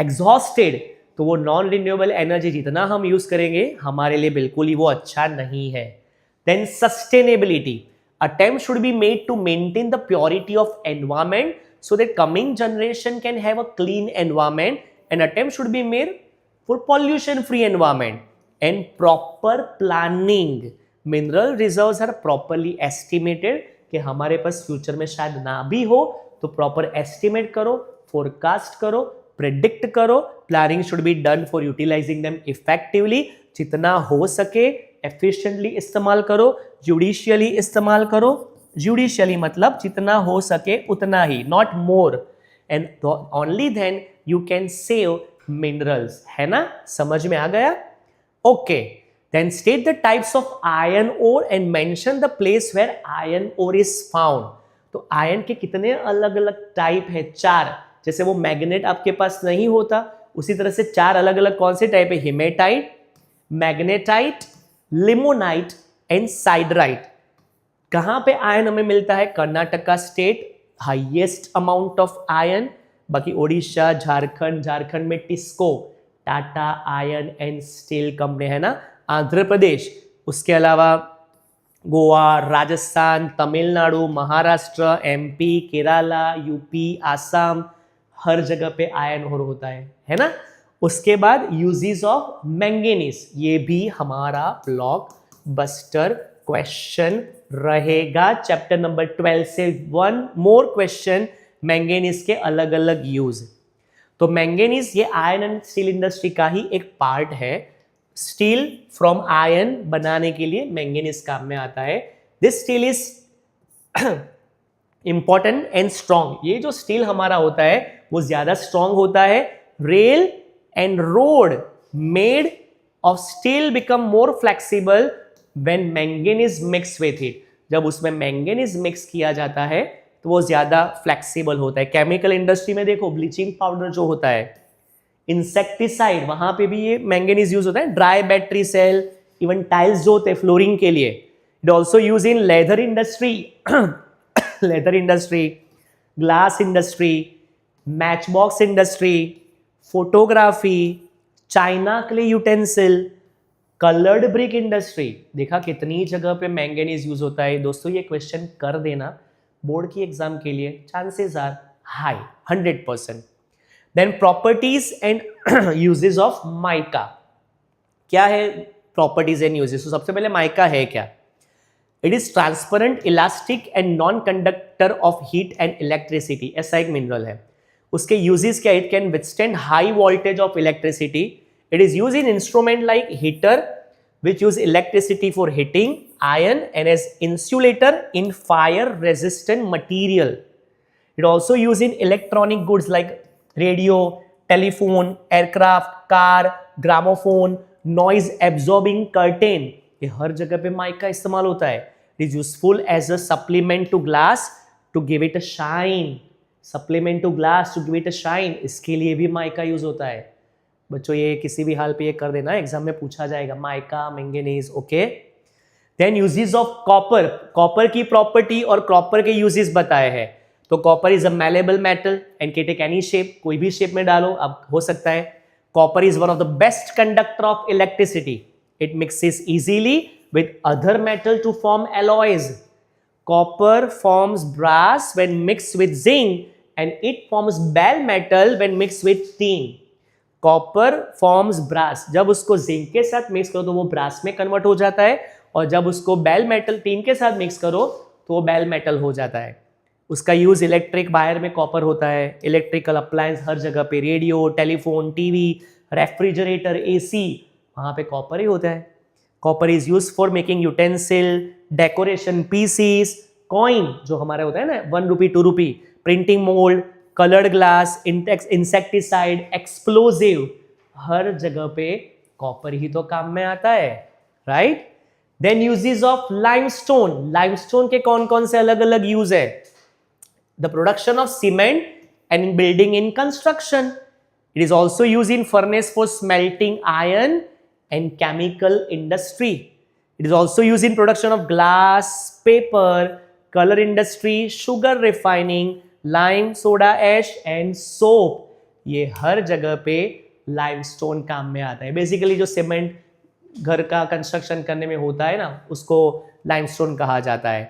exhausted, तो वो नॉन रिन्यूएबल एनर्जी जितना हम यूज करेंगे हमारे लिए बिल्कुल ही वो अच्छा नहीं है। Then sustainability, attempt should be made to maintain the purity of environment so that coming generation can have a clean environment, and attempt should be made for pollution free environment and proper planning. Mineral reserves are properly estimated कि हमारे पास future में शायद ना भी हो, तो proper estimate करो, forecast करो, प्रेडिक्ट करो। Planning should be done for utilising them effectively, जितना हो सके एफिशिएंटली इस्तेमाल करो, जुडिशियली इस्तेमाल करो। जुडिशियली मतलब जितना हो सके उतना ही, not more, and only then you can save minerals, है ना। समझ में आ गया? Okay, then state the types of iron ore and mention the place where iron ore is found. तो आयरन के कितने अलग अलग टाइप है? 4। जैसे वो मैग्नेट आपके पास नहीं होता, उसी तरह से 4 अलग अलग कौन से टाइप है? Hematite, magnetite, limonite and siderite. कहां पे आयरन हमें मिलता है? Karnataka state highest amount of iron, बाकी ओडिशा, झारखंड में TISCO, Tata iron and steel company, है ना। आंध्र प्रदेश, उसके अलावा गोवा, राजस्थान, तमिलनाडु, महाराष्ट्र, एमपी, केरला, यूपी, आसाम, हर जगह पे आयरन ओर होता है ना। उसके बाद यूजेस ऑफ मैंगनीज, ये भी हमारा ब्लॉक बस्टर क्वेश्चन रहेगा चैप्टर नंबर 12 से। 1 मोर क्वेश्चन, मैंगनीज के अलग अलग यूज। तो मैंगनीज ये आयरन एंड स्टील इंडस्ट्री का ही एक पार्ट है। स्टील फ्रॉम आयरन बनाने के लिए मैंगनीज काम में आता है। This steel is important and strong. ये जो स्टील हमारा होता है वो ज्यादा स्ट्रॉन्ग होता है। Rail and road made of steel become more flexible when manganese mix with it. जब उसमें मैंगनीज मिक्स किया जाता है तो वो ज्यादा फ्लेक्सिबल होता है। केमिकल इंडस्ट्री में देखो ब्लीचिंग पाउडर जो होता है, इंसेक्टिसाइड, वहां पे भी ये मैंगनीज यूज होता है। Dry battery cell, even tiles जो होते हैं फ्लोरिंग के लिए। It also use in leather industry leather industry, glass industry, match box industry, photography, china clay utensil, coloured brick industry. देखा कितनी जगह पे मैंगनीज यूज होता है। दोस्तों ये क्वेश्चन कर देना बोर्ड की एग्जाम के लिए, chances are high 100%। Then properties and uses of mica. क्या है प्रॉपर्टीज एंड यूजेस? तो सबसे पहले माइका है क्या? It is transparent, elastic and non conductor of heat and electricity. ऐसा एक मिनरल है। उसके यूजेस क्या, it can withstand high voltage of electricity, it is use in instrument like heater which use electricity for heating iron and as insulator in fire resistant material. It also used in electronic goods like radio, telephone, aircraft, car, gramophone, noise absorbing curtain. ये हर जगह पे mic का इस्तेमाल होता है. It is useful as a supplement to glass to give it a shine. Supplement to glass to give it a shine. इसके लिए भी माइक का यूज होता है. बच्चों ये किसी भी हाल पे ये कर देना, एग्जाम में पूछा जाएगा. Mica, manganese. Okay. Then uses of copper. Copper की प्रॉपर्टी और कॉपर के यूजेस बताए हैं. तो copper is a malleable metal and can take any shape, कोई भी शेप में डालो अब हो सकता है. Copper is one of the best conductor of electricity. It mixes easily with other metal to form alloys. Copper forms brass when mixed with zinc and it forms bell metal when mixed with tin. Copper forms brass, जब उसको zinc के साथ mix करो तो वो brass में convert हो जाता है, और जब उसको बेल मेटल टीन के साथ मिक्स करो तो वो बेल मेटल हो जाता है. उसका यूज इलेक्ट्रिक वायर में कॉपर होता है. इलेक्ट्रिकल अप्लायंस हर जगह पे, radio, telephone, TV, refrigerator, AC, वहां पे कॉपर ही होता है. Copper is use for making utensil, decoration pieces, coin जो हमारे होता है ना 1 rupee 2 rupee, printing mould, coloured glass, insecticide, explosive, हर जगह पे कॉपर ही तो काम में आता है. Right. Then uses of limestone. Limestone के कौन कौन से अलग अलग यूज है? The production of cement and in building in construction. It is also use in furnace for smelting iron and chemical industry. It is also use in production of glass, paper, colour industry, sugar refining, lime, soda ash and soap. ये हर जगह पे limestone काम में आता है. Basically जो cement घर का कंस्ट्रक्शन करने में होता है ना, उसको लाइमस्टोन कहा जाता है.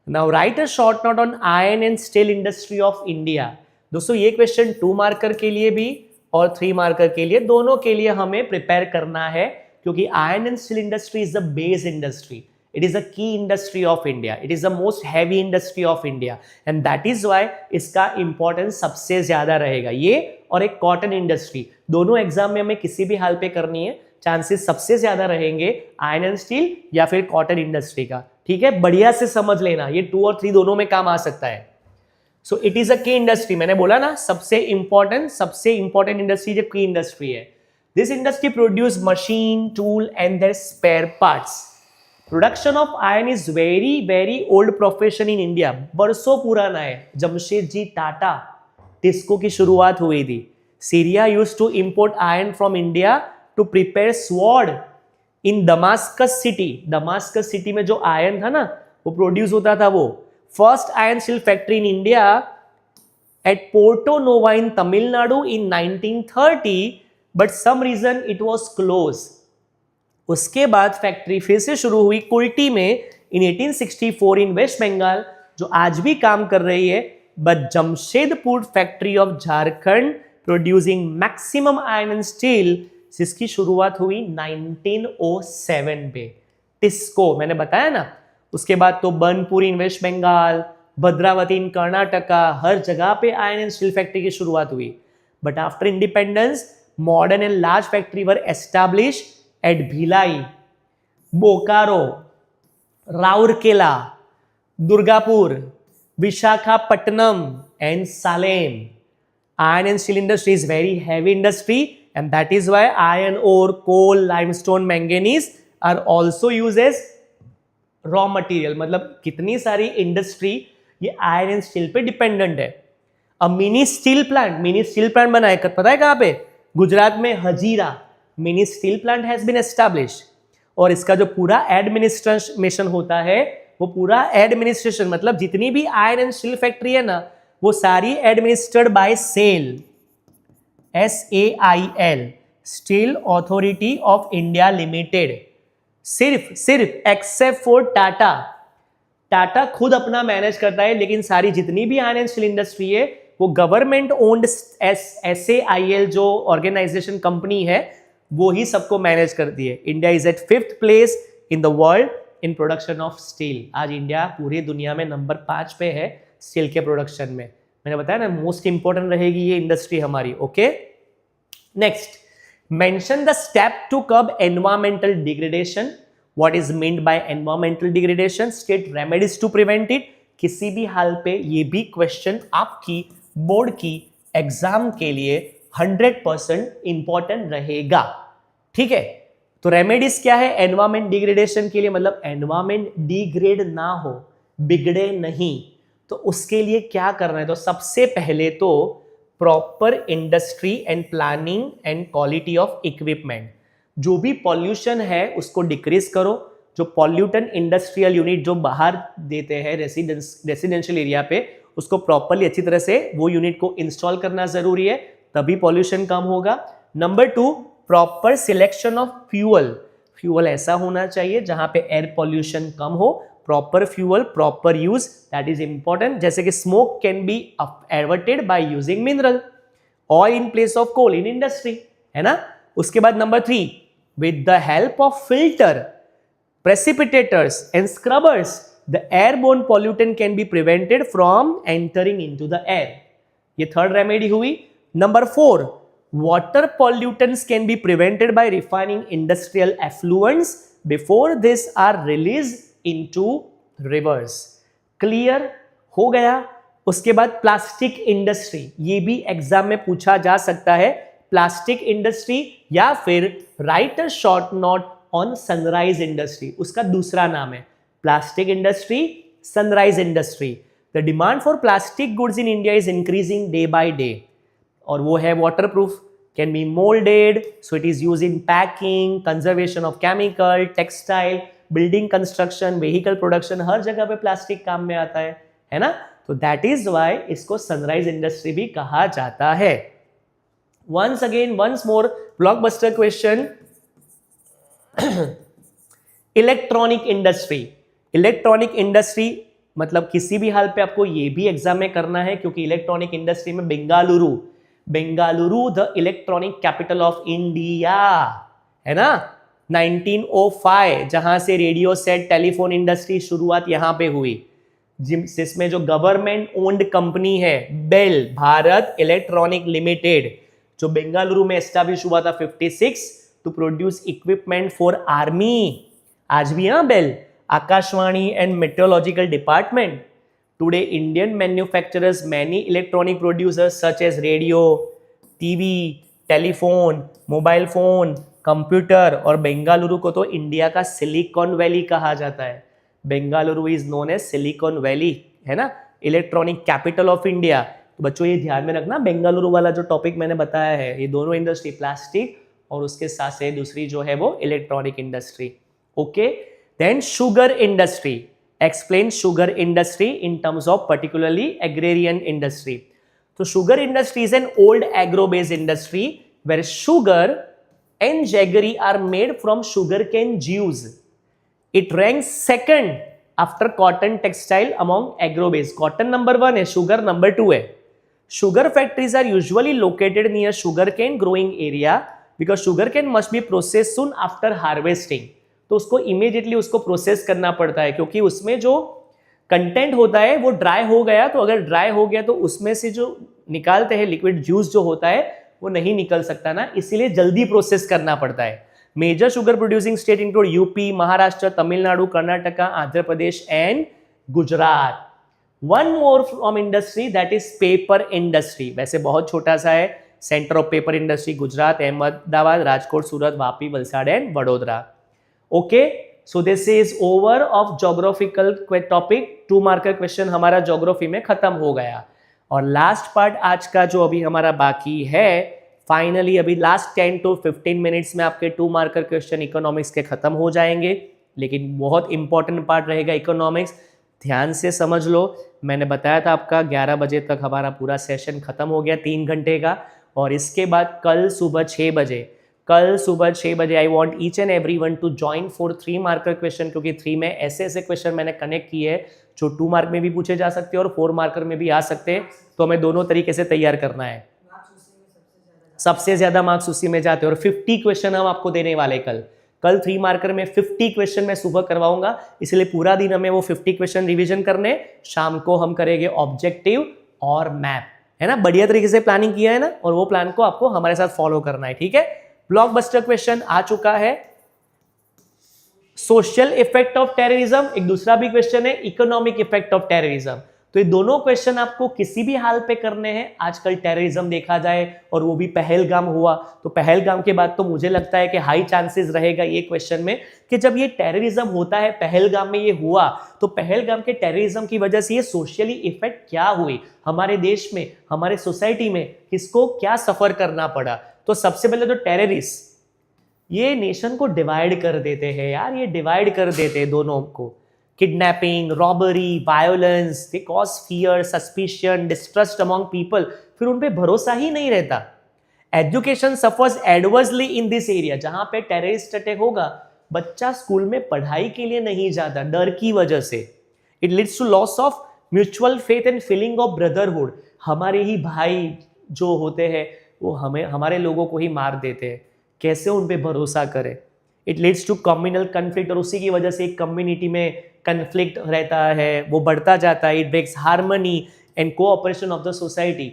Now right a short note on iron and steel industry of India. दोस्तों ये क्वेश्चन 2 मार्कर के लिए भी और 3 मार्कर के लिए, दोनों के लिए हमें प्रिपेयर करना है, क्योंकि iron and steel industry is the base industry. It is a key industry of India. It is the most heavy industry of India, and that is why इसका importance सबसे ज्यादा रहेगा. ये और एक कॉटन इंडस्ट्री, दोनों एग्जाम में हमें किसी भी हाल पे करनी है, चांसेस सबसे ज्यादा रहेंगे आयरन एंड स्टील या फिर कॉटन इंडस्ट्री का. ठीक है, बढ़िया से समझ लेना, ये 2 और 3 दोनों में काम आ सकता है. सो इट इज अ की इंडस्ट्री. मैंने बोला ना सबसे इंपॉर्टेंट इंडस्ट्री जो की इंडस्ट्री है. This industry produce machine, tool and their spare parts. Production of iron is very very old profession in India. बरसों पुराना है. जमशेदजी टाटा, टिस्को की शुरुआत हुई थी. Syria used to import iron from India to prepare sword in Damascus city. Damascus city में जो iron था ना वो प्रोड्यूस होता था. वो first iron steel factory in India at Porto Novo in Tamil Nadu in 1930, but some reason it was close. उसके बाद फैक्ट्री फिर से शुरू हुई कुल्टी में इन 1864 इन वेस्ट बंगाल, जो आज भी काम कर रही है. But Jamshedpur factory of Jharkhand producing maximum iron and steel, जिसकी शुरुआत हुई 1907 पे. टिस्को मैंने बताया ना. उसके बाद तो बनपुर इन वेस्ट बंगाल, भद्रावती इन कर्नाटका, हर जगह पे आयरन एंड स्टील फैक्ट्री की शुरुआत हुई. But after independence modern and large factory were establish at Bhilai, Bokaro, Raurkela, Durgapur, Visakhapatnam and Salem. Iron and steel industry is very heavy industry, and that is why iron ore, coal, limestone, manganese are also used as raw material. मतलब कितनी सारी industry ये iron and steel पे dependent है. अब mini steel plant बनाए पता है कहाँ पे? गुजरात में Hazira mini steel plant has been established. और इसका जो पूरा एडमिनिस्ट्रेशन होता है, वो पूरा एडमिनिस्ट्रेशन मतलब जितनी भी आयरन एंड स्टील फैक्ट्री है ना, वो सारी administered by SAIL, SAIL, steel authority of India limited. सिर्फ एक्सेप्ट फॉर टाटा खुद अपना मैनेज करता है, लेकिन सारी जितनी भी आयरन एंड स्टील इंडस्ट्री है वो गवर्नमेंट ओन्ड SAIL जो ऑर्गेनाइजेशन कंपनी है वो ही सबको मैनेज करती है. India is at 5th place in the world in production of steel. आज इंडिया पूरी दुनिया में नंबर 5 पे है स्टील के प्रोडक्शन में. मैंने बताया ना मोस्ट इंपॉर्टेंट रहेगी ये इंडस्ट्री हमारी। Okay, next, mention the step to curb environmental degradation. What is meant by environmental degradation, state remedies to prevent it. किसी भी हाल पे ये भी क्वेश्चन आपकी बोर्ड की एग्जाम के लिए 100% इंपॉर्टेंट रहेगा। ठीक है, तो रेमेडीज क्या है एनवायरमेंट डिग्रेडेशन के लिए, मतलब एनवायरमेंट डिग्रेड ना हो, बिगड़े नहीं, तो उसके लिए क्या करना है। तो सबसे पहले तो proper industry and planning and quality of equipment. जो भी पॉल्यूशन है उसको डिक्रीज करो। जो पॉल्यूटेंट इंडस्ट्रियल यूनिट जो बाहर देते हैं रेसिडेंशियल एरिया पे, उसको प्रॉपरली अच्छी तरह से वो यूनिट को इंस्टॉल करना जरूरी है, तभी पॉल्यूशन कम होगा। Number 2, proper selection of fuel. Fuel ऐसा होना चाहिए जहां पे एयर पॉल्यूशन कम हो, proper fuel, proper use, that is important. जैसे कि smoke can be averted by using mineral oil in place of coal in industry, है ना। उसके बाद number 3, with the help of filter, precipitators and scrubbers, the airborne pollutant can be prevented from entering into the air. ये third remedy हुई। Number 4, water pollutants can be prevented by refining industrial effluents before these are released into rivers. Clear हो गया। उसके बाद plastic industry, ये भी exam में पूछा जा सकता है। प्लास्टिक इंडस्ट्री या फिर write a short note on sunrise industry, उसका दूसरा नाम है plastic industry, sunrise industry. The demand for plastic goods in India is increasing day by day, और वो है waterproof, can be moulded, so it is use in packing, conservation of chemical, textile, building construction, vehicle production, हर जगह पे plastic काम में आता है ना। तो दैट इज वाई इसको सनराइज इंडस्ट्री भी कहा जाता है। Once again, once more, blockbuster question, electronic industry. Electronic industry मतलब किसी भी हाल पे आपको ये भी एग्जाम में करना है, क्योंकि इलेक्ट्रॉनिक इंडस्ट्री में Bengaluru the electronic capital of India, है ना। 1905 जहां से रेडियो सेट टेलीफोन इंडस्ट्री शुरुआत यहां पे हुई, जिसमें जो गवर्नमेंट ओन्ड कंपनी है बेल, भारत इलेक्ट्रॉनिक लिमिटेड, जो बेंगलुरु में एस्टैब्लिश हुआ था 56 to produce equipment for army. आज भी हाँ बेल, Akashvani and meteorological department. Today Indian manufacturers many electronic producers such as radio, TV, telephone, mobile phone, computer, और बेंगलुरु को तो इंडिया का सिलिकॉन वैली कहा जाता है। Bengaluru is known as Silicon Valley, है ना, इलेक्ट्रॉनिक कैपिटल ऑफ इंडिया। तो बच्चों ये ध्यान में रखना, बेंगलुरु वाला जो टॉपिक मैंने बताया है, ये दोनों इंडस्ट्री, प्लास्टिक और उसके साथ से दूसरी जो है वो electronic industry. Okay, then sugar industry, explain sugar industry in terms of particularly agrarian industry. तो sugar industry is an old agro based industry where sugar and jaggery are made from sugarcane juice. It ranks second after cotton textile among agro based. Cotton number 1 है, sugar number 2 है। Sugar factories are usually located near sugarcane growing area because sugarcane must be process soon after harvesting. तो उसको immediately उसको process करना पड़ता है, क्योंकि उसमें जो कंटेंट होता है वो ड्राई हो गया, तो अगर ड्राई हो गया तो उसमें से जो निकालते हैं लिक्विड जूस जो होता है वो नहीं निकल सकता ना, इसीलिए जल्दी प्रोसेस करना पड़ता है। Major sugar producing state include UP, Maharashtra, Tamil Nadu, Karnataka, Andhra Pradesh and Gujarat. One more from industry that is paper industry. वैसे बहुत छोटा सा है, centre of paper industry Gujarat, Ahmedabad, Rajkot, Surat, Vapi, Valsad and Vadodara. Okay, so this is over of geographical topic. 2 marker question हमारा geography में खत्म हो गया। और लास्ट पार्ट आज का जो अभी हमारा बाकी है, फाइनली अभी लास्ट 10 to 15 मिनट्स में आपके 2 मार्कर क्वेश्चन इकोनॉमिक्स के खत्म हो जाएंगे, लेकिन बहुत इंपॉर्टेंट पार्ट रहेगा इकोनॉमिक्स। ध्यान से समझ लो, मैंने बताया था आपका 11 बजे तक हमारा पूरा सेशन खत्म हो गया 3 घंटे का, और इसके बाद कल सुबह 6 बजे I want each and every one two join for 3 marker question, क्योंकि 3 में ऐसे ऐसे क्वेश्चन मैंने कनेक्ट किए हैं जो 2 मार्क में भी पूछे जा सकते हैं और 4 मार्कर में भी आ सकते हैं, तो हमें दोनों तरीके से तैयार करना है। सबसे ज्यादा मार्क्स उसी में जाते हैं, और 50 क्वेश्चन हम आपको देने वाले कल 3 मार्कर में 50 क्वेश्चन मैं सुबह करवाऊंगा, इसलिए पूरा दिन हमें वो 50 क्वेश्चन रिवीजन करने, शाम को हम करेंगे ऑब्जेक्टिव और मैप, है ना, बढ़िया तरीके से प्लानिंग किया है ना, और वो प्लान को आपको हमारे साथ फॉलो करना है, ठीक है। ब्लॉकबस्टर क्वेश्चन आ चुका है, सोशल इफेक्ट ऑफ टेररिज्म, एक दूसरा भी क्वेश्चन है इकोनॉमिक इफेक्ट ऑफ टेररिज्म। तो ये दोनों क्वेश्चन आपको किसी भी हाल पे करने हैं। आजकल टेररिज्म देखा जाए और वो भी पहलगाम हुआ, तो पहलगाम के बाद तो मुझे लगता है कि हाई चांसेस रहेगा ये क्वेश्चन में कि जब ये टेररिज्म होता है, पहलगाम में ये हुआ, तो पहलगाम के टेररिज्म की वजह से ये सोशली इफेक्ट क्या हुई हमारे देश में, हमारे सोसाइटी में, किसको क्या सफर करना पड़ा। तो सबसे पहले तो टेररिस्ट ये नेशन को डिवाइड कर देते हैं यार, ये डिवाइड कर देते हैं दोनों को। Kidnapping, robbery, violence, they cause fear, suspicion, distrust among people, फिर उन पे भरोसा ही नहीं रहता। Education suffers adversely in this area, जहां पे टेररिस्ट अटैक होगा, बच्चा स्कूल में पढ़ाई के लिए नहीं जाता डर की वजह से। It leads to loss of mutual faith and feeling of brotherhood, हमारे ही भाई जो होते हैं वो हमें, हमारे लोगों को ही मार देते हैं, कैसे उन पे भरोसा करें। It leads to communal conflict, और उसी की वजह से एक कम्युनिटी में कन्फ्लिक्ट रहता है, वो बढ़ता जाता है। It breaks harmony and cooperation of the society,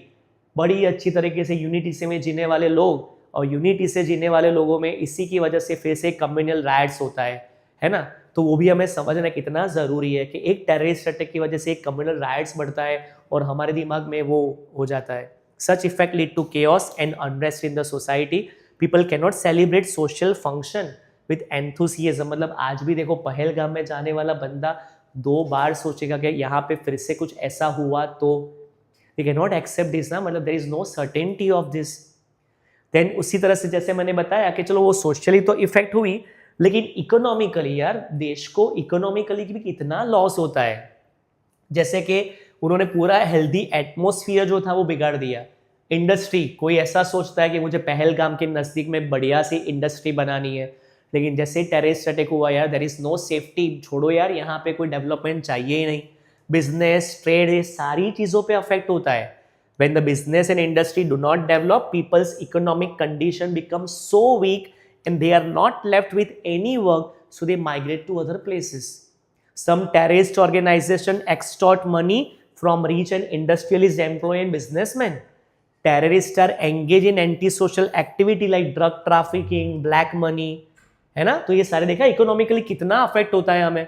बड़ी अच्छी तरीके से यूनिटी से में जीने वाले लोग और यूनिटी से जीने वाले लोगों में इसी की वजह से फिर से कम्युनल राइट्स होता है ना। तो वो भी हमें समझना कितना ज़रूरी है कि एक टेररिस्ट अटैक की वजह से एक कम्युनल राइट्स बढ़ता है और हमारे दिमाग में वो हो जाता है। Such effect lead to chaos and unrest in the society, people can not celebrate social function with enthusiasm. मतलब आज भी देखो पहलगाम में जाने वाला बंदा 2 बार सोचेगा कि यहाँ पे फिर से कुछ ऐसा हुआ तो we can not accept this ना, मतलब there is no certainty of this. Then उसी तरह से जैसे मैंने बताया कि चलो वो सोशली तो इफेक्ट हुई, लेकिन इकोनॉमिकली यार देश को इकोनॉमिकली भी कितना लॉस होता है। जैसे कि उन्होंने पूरा हेल्दी एटमोसफियर जो था वो बिगाड़ दिया। इंडस्ट्री, कोई ऐसा सोचता है कि मुझे पहलगाम के नज़दीक में बढ़िया सी इंडस्ट्री बनानी है, लेकिन जैसे टेररिस्ट अटैक हुआ यार, देयर इज नो सेफ्टी, छोड़ो यार, यहाँ पे कोई डेवलपमेंट चाहिए ही नहीं। बिजनेस, ट्रेड, ये सारी चीज़ों पे अफेक्ट होता है। When the business and industry do not develop, people's economic condition become so weak and they are not left with any work, so they migrate to other places. Some terrorist organization extort money from rich and industrialist employee and businessmen. Terrorists are engaged in anti-social activity like drug trafficking, black money, है ना। तो ये सारे देखा economically कितना affect होता है हमें।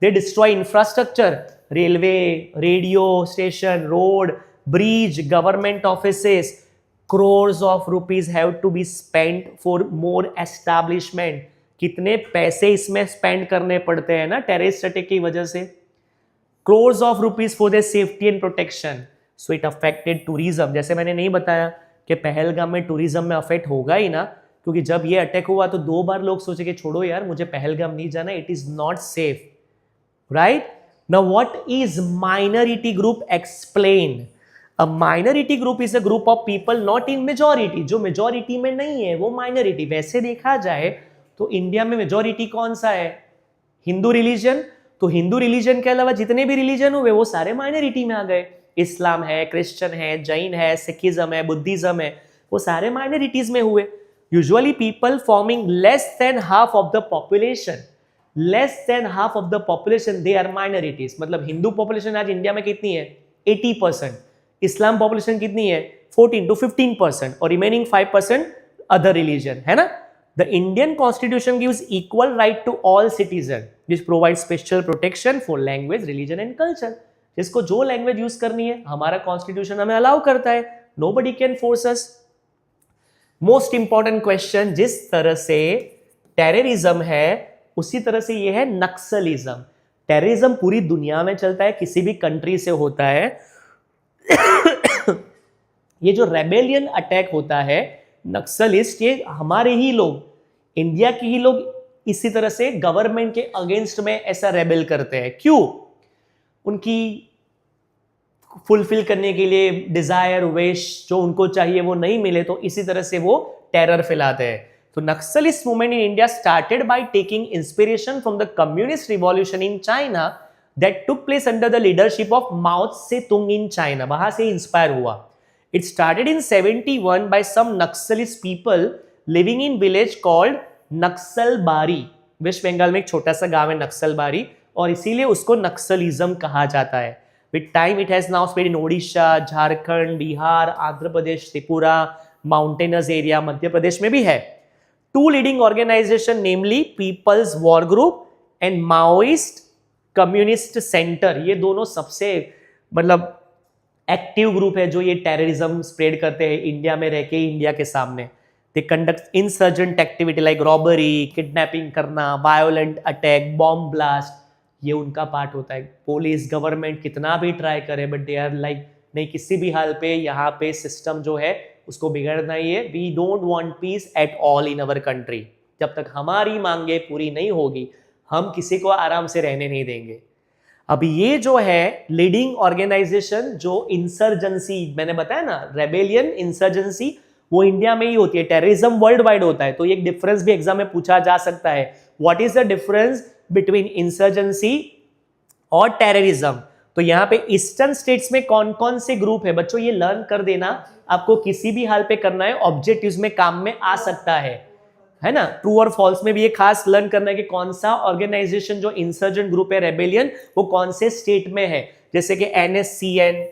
They destroy infrastructure, railway, radio station, road, bridge, government offices. Crores of rupees have to be spent for more establishment. कितने पैसे इसमें स्पेंड करने पड़ते हैं ना टेररिस्ट अटैक की वजह से। Crores of rupees for their safety and protection, so it affected tourism. जैसे मैंने नहीं बताया कि पहलगाम में टूरिज्म में अफेक्ट होगा ही ना, क्योंकि जब ये अटैक हुआ तो 2 बार लोग सोचे कि छोड़ो यार मुझे पहलगाम नहीं जाना, it is not safe, right. Now what is minority group, explain. A minority group is a group of people not in majority, जो मेजॉरिटी में नहीं है वो माइनॉरिटी। वैसे देखा जाए तो इंडिया में मेजॉरिटी कौन सा है, हिंदू रिलीजन। तो हिंदू रिलीजन के अलावा जितने भी रिलीजन हुए वो सारे माइनॉरिटी में आ गए। इस्लाम है, क्रिश्चियन है, जैन है, सिखिज्म है, बुद्धिज्म है, वो सारे माइनॉरिटीज में हुए। Usually people forming less than half of the population, less than half of the population they are minorities. मतलब हिंदू पॉपुलेशन आज इंडिया में कितनी है, 80%। इस्लाम पॉपुलेशन कितनी है, 14 to 15%, और रिमेनिंग 5% अदर रिलीजन, है ना। The Indian Constitution gives equal right to all citizens, which provides special protection for language, religion and culture. जिसको जो लैंग्वेज यूज करनी है हमारा कॉन्स्टिट्यूशन हमें अलाउ करता है, nobody can force us. Most important question, जिस तरह से टेररिज्म है उसी तरह से ये है नक्सलिज्म। टेररिज्म पूरी दुनिया में चलता है, किसी भी कंट्री से होता है। ये जो रेबेलियन अटैक होता है नक्सलिस्ट, ये हमारे ही लोग, इंडिया के ही लोग इसी तरह से गवर्नमेंट के अगेंस्ट में ऐसा रेबेल करते हैं। क्यों? उनकी फुलफिल करने के लिए डिजायर, विश जो उनको चाहिए वो नहीं मिले तो इसी तरह से वो टेरर फैलाते हैं। तो Naxalist movement in India started by taking inspiration from the communist revolution in China that took place under the leadership of Mao Tse tung in China. वहां से इंस्पायर हुआ। It started in 71 by some Naxalist people living in village called Naxalbari. West Bengal में एक छोटा सा गांव है नक्सलबारी, और इसीलिए उसको नक्सलिज्म कहा जाता है। With time, it has now spread in Odisha, Jharkhand, Bihar, Andhra Pradesh, Tripura, mountainous area, Madhya Pradesh में भी है. Two leading organization, namely People's War Group and Maoist Communist Center, ये दोनों सबसे मतलब एक्टिव ग्रुप है जो ये टेररिज्म स्प्रेड करते हैं इंडिया में रह के, इंडिया के सामने. They conduct insurgent activity like robbery, kidnapping करना, वायोलेंट अटैक, बॉम्ब ब्लास्ट, ये उनका पार्ट होता है. पुलिस गवर्नमेंट कितना भी ट्राई करे बट दे आर लाइक नहीं, किसी भी हाल पे यहाँ पे सिस्टम जो है उसको बिगड़ना ही है. We don't want peace at all in our country. जब तक हमारी मांगे पूरी नहीं होगी हम किसी को आराम से रहने नहीं देंगे. अब ये जो है लीडिंग ऑर्गेनाइजेशन जो इंसर्जेंसी मैंने बताया ना, रेबेलियन इंसर्जेंसी, वो इंडिया में ही होती है. टेररिज्म वर्ल्ड वाइड होता है. तो ये एक डिफरेंस भी एग्जाम में पूछा जा सकता है. What is the difference between insurgency और टेररिज्म? तो यहाँ पे ईस्टर्न स्टेट्स में कौन कौन से ग्रुप है बच्चों, ये लर्न कर देना. आपको किसी भी हाल पे करना है, ऑब्जेक्टिव्स में काम में आ सकता है ना. ट्रू और फॉल्स में भी ये खास लर्न करना है कि कौन सा ऑर्गेनाइजेशन जो इंसर्जेंट ग्रुप है रेबेलियन, वो कौन से स्टेट में है. जैसे कि NSCN,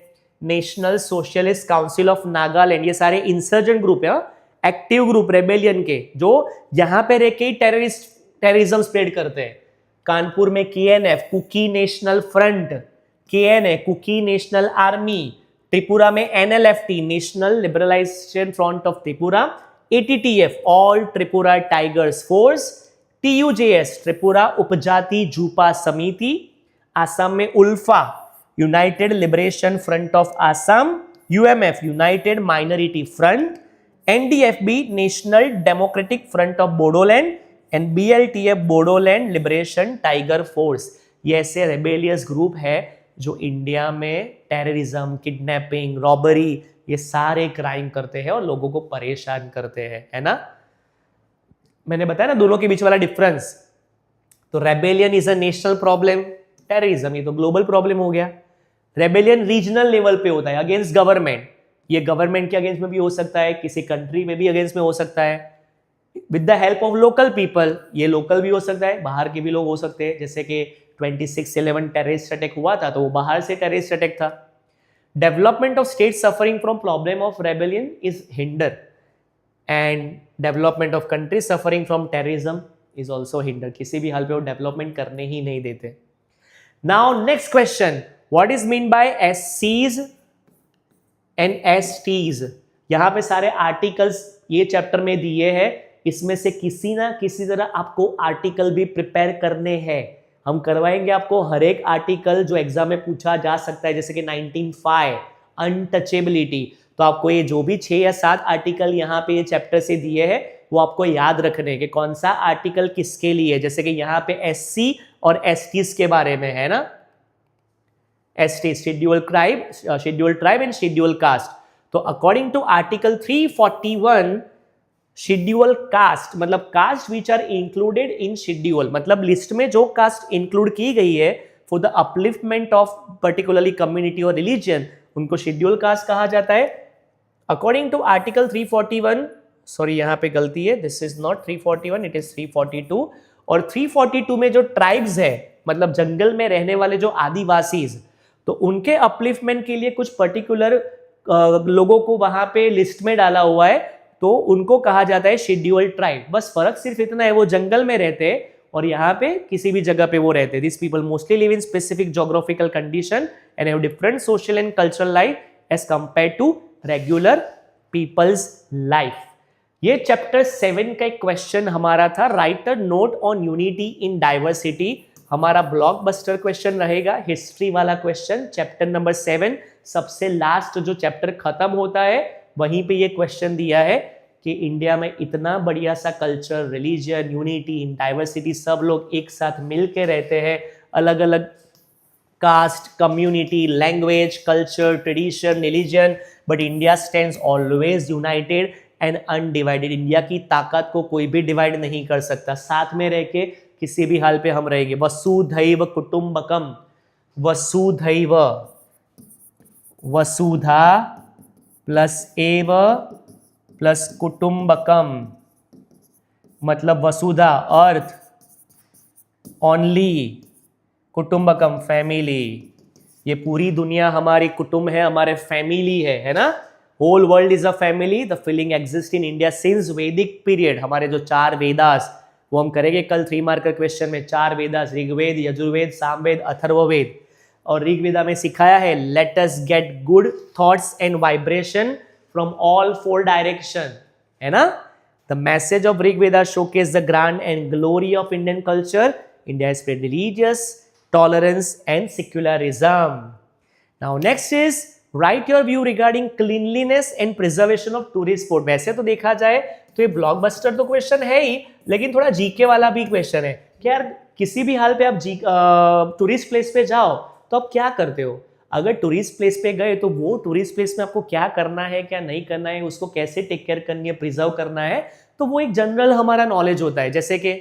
national socialist council of Nagaland, ये सारे इंसर्जेंट ग्रुप है, एक्टिव ग्रुप रेबेलियन के, जो यहां पे रह के टेररिज्म स्प्रेड करते हैं. कानपुर में KNF, Kuki National Front, KNA, Kuki National Army. Tripura में NLFT, National Liberalisation Front of Tripura. ATTF, All Tripura Tigers Force. TUJS, Tripura Upajati Juba Samiti. Assam में ULFA, United Liberation Front of Assam. UMF, United Minority Front. NDFB, National Democratic Front of Bodoland. And BLTF, Bodoland Liberation Tiger Force. ये ऐसे rebellious group है जो India में terrorism, kidnapping, robbery, ये सारे crime करते हैं और लोगों को परेशान करते हैं, है ना. मैंने बताया ना दोनों के बीच वाला डिफरेंस. तो rebellion is a national problem, terrorism ये तो ग्लोबल प्रॉब्लम हो गया. रेबेलियन रीजनल लेवल पे होता है अगेंस्ट गवर्नमेंट. ये गवर्नमेंट के अगेंस्ट में भी हो सकता है, किसी कंट्री में भी अगेंस्ट में हो सकता है. With the help of local people, ये लोकल भी हो सकता है, बाहर के भी लोग हो सकते हैं. जैसे कि 26/11 टेररिस्ट अटैक हुआ था तो वो बाहर से टेररिस्ट अटैक था. Development of state suffering from problem of rebellion is hinder, and development of country suffering from terrorism is also hinder. किसी भी हाल पे वो डेवलपमेंट करने ही नहीं देते. Now next question, what is mean by SCs and STs? यहां पे सारे आर्टिकल्स ये चैप्टर में दिए हैं. इसमें से किसी ना किसी तरह आपको आर्टिकल भी प्रिपेयर करने हैं. हम करवाएंगे आपको हर एक आर्टिकल जो एग्जाम में पूछा जा सकता है. जैसे कि 19(5) अनटचेबिलिटी, तो आपको ये जो भी 6 या 7 आर्टिकल यहाँ पे ये चैप्टर से दिए हैं वो आपको याद रखने कि कौन सा आर्टिकल किसके लिए. जैसे कि यहाँ पे SC और STs के बारे में है ना. ST, schedule tribe and schedule caste. तो according to article 341, schedule caste मतलब caste which are included in schedule, मतलब लिस्ट में जो कास्ट इंक्लूड की गई है for the upliftment of particularly community और रिलीजन, उनको शेड्यूल कास्ट कहा जाता है. अकॉर्डिंग टू आर्टिकल 341, सॉरी यहाँ पे गलती है, this is not 341, it is 342. और 342 में जो ट्राइब्स है, मतलब जंगल में रहने वाले जो आदिवासीज, तो उनके अपलिफ्टमेंट के लिए कुछ पर्टिकुलर लोगों को वहां पे लिस्ट में डाला हुआ है, तो उनको कहा जाता है शेड्यूल ट्राइब. बस फर्क सिर्फ इतना है, वो जंगल में रहते हैं और यहाँ पे किसी भी जगह पे वो रहते हैं. This people mostly live in specific geographical condition and have different social and cultural life as compare to regular people's life. ये चैप्टर 7 का एक क्वेश्चन हमारा था, write a note on unity in diversity. हमारा ब्लॉकबस्टर क्वेश्चन रहेगा, history वाला question, chapter number 7, सबसे last जो चैप्टर खत्म होता है वहीं पे ये क्वेश्चन दिया है कि इंडिया में इतना बढ़िया सा culture, religion, unity in diversity, सब लोग एक साथ मिल के रहते हैं, अलग अलग caste, community, language, culture, tradition, religion, but India stands always united and undivided. India की ताकत को कोई भी डिवाइड नहीं कर सकता, साथ में रह के किसी भी हाल पे हम रहेंगे. वसुधैव कुटुंबकम, वसुधैव, वसुधा प्लस एव प्लस कुटुंबकम, मतलब वसुधा अर्थ, ओनली, कुटुंबकम फैमिली. ये पूरी दुनिया हमारी कुटुंब है, हमारे फैमिली है ना। Whole world is a family, the feeling exist in India since Vedic period. हमारे जो 4 वेदास, वो हम करेंगे कल 3 मार्कर क्वेश्चन में। 4 वेदास, ऋग्वेद, यजुर्वेद, सामवेद, अथर्ववेद। और ऋग्वेदा में सिखाया है let us get good thoughts and vibration from all 4 direction, है ना। The message of Rigveda showcase the grand and glory of Indian culture. India is spread religious tolerance and secularism. Now next is write your view regarding cleanliness and preservation of tourist spot. वैसे तो देखा जाए तो ये blockbuster तो question है ही, लेकिन थोड़ा जीके वाला भी क्वेश्चन है कि यार किसी भी हाल पे आप टूरिस्ट प्लेस पे जाओ तो आप क्या करते हो। अगर टूरिस्ट प्लेस पे गए तो वो टूरिस्ट प्लेस में आपको क्या करना है, क्या नहीं करना है, उसको कैसे टेक केयर करनी है, प्रिजर्व करना है, तो वो एक जनरल हमारा नॉलेज होता है। जैसे कि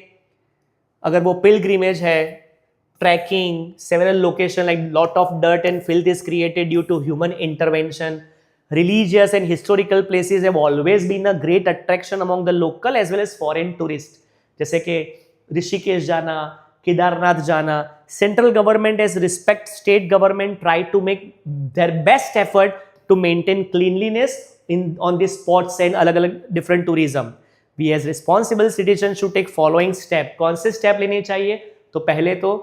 अगर वो पिलग्रिमेज है, trekking, several location like lot of dirt and filth is created due to human intervention. Religious and historical places have always been a great attraction among the local as well as foreign tourists. जैसे कि ऋषिकेश जाना, केदारनाथ जाना। Central government as respect state government try to make their best effort to maintain cleanliness in on this spots and अलग अलग different tourism. We as responsible citizen should take following step. कौन से step लेने चाहिए? तो पहले तो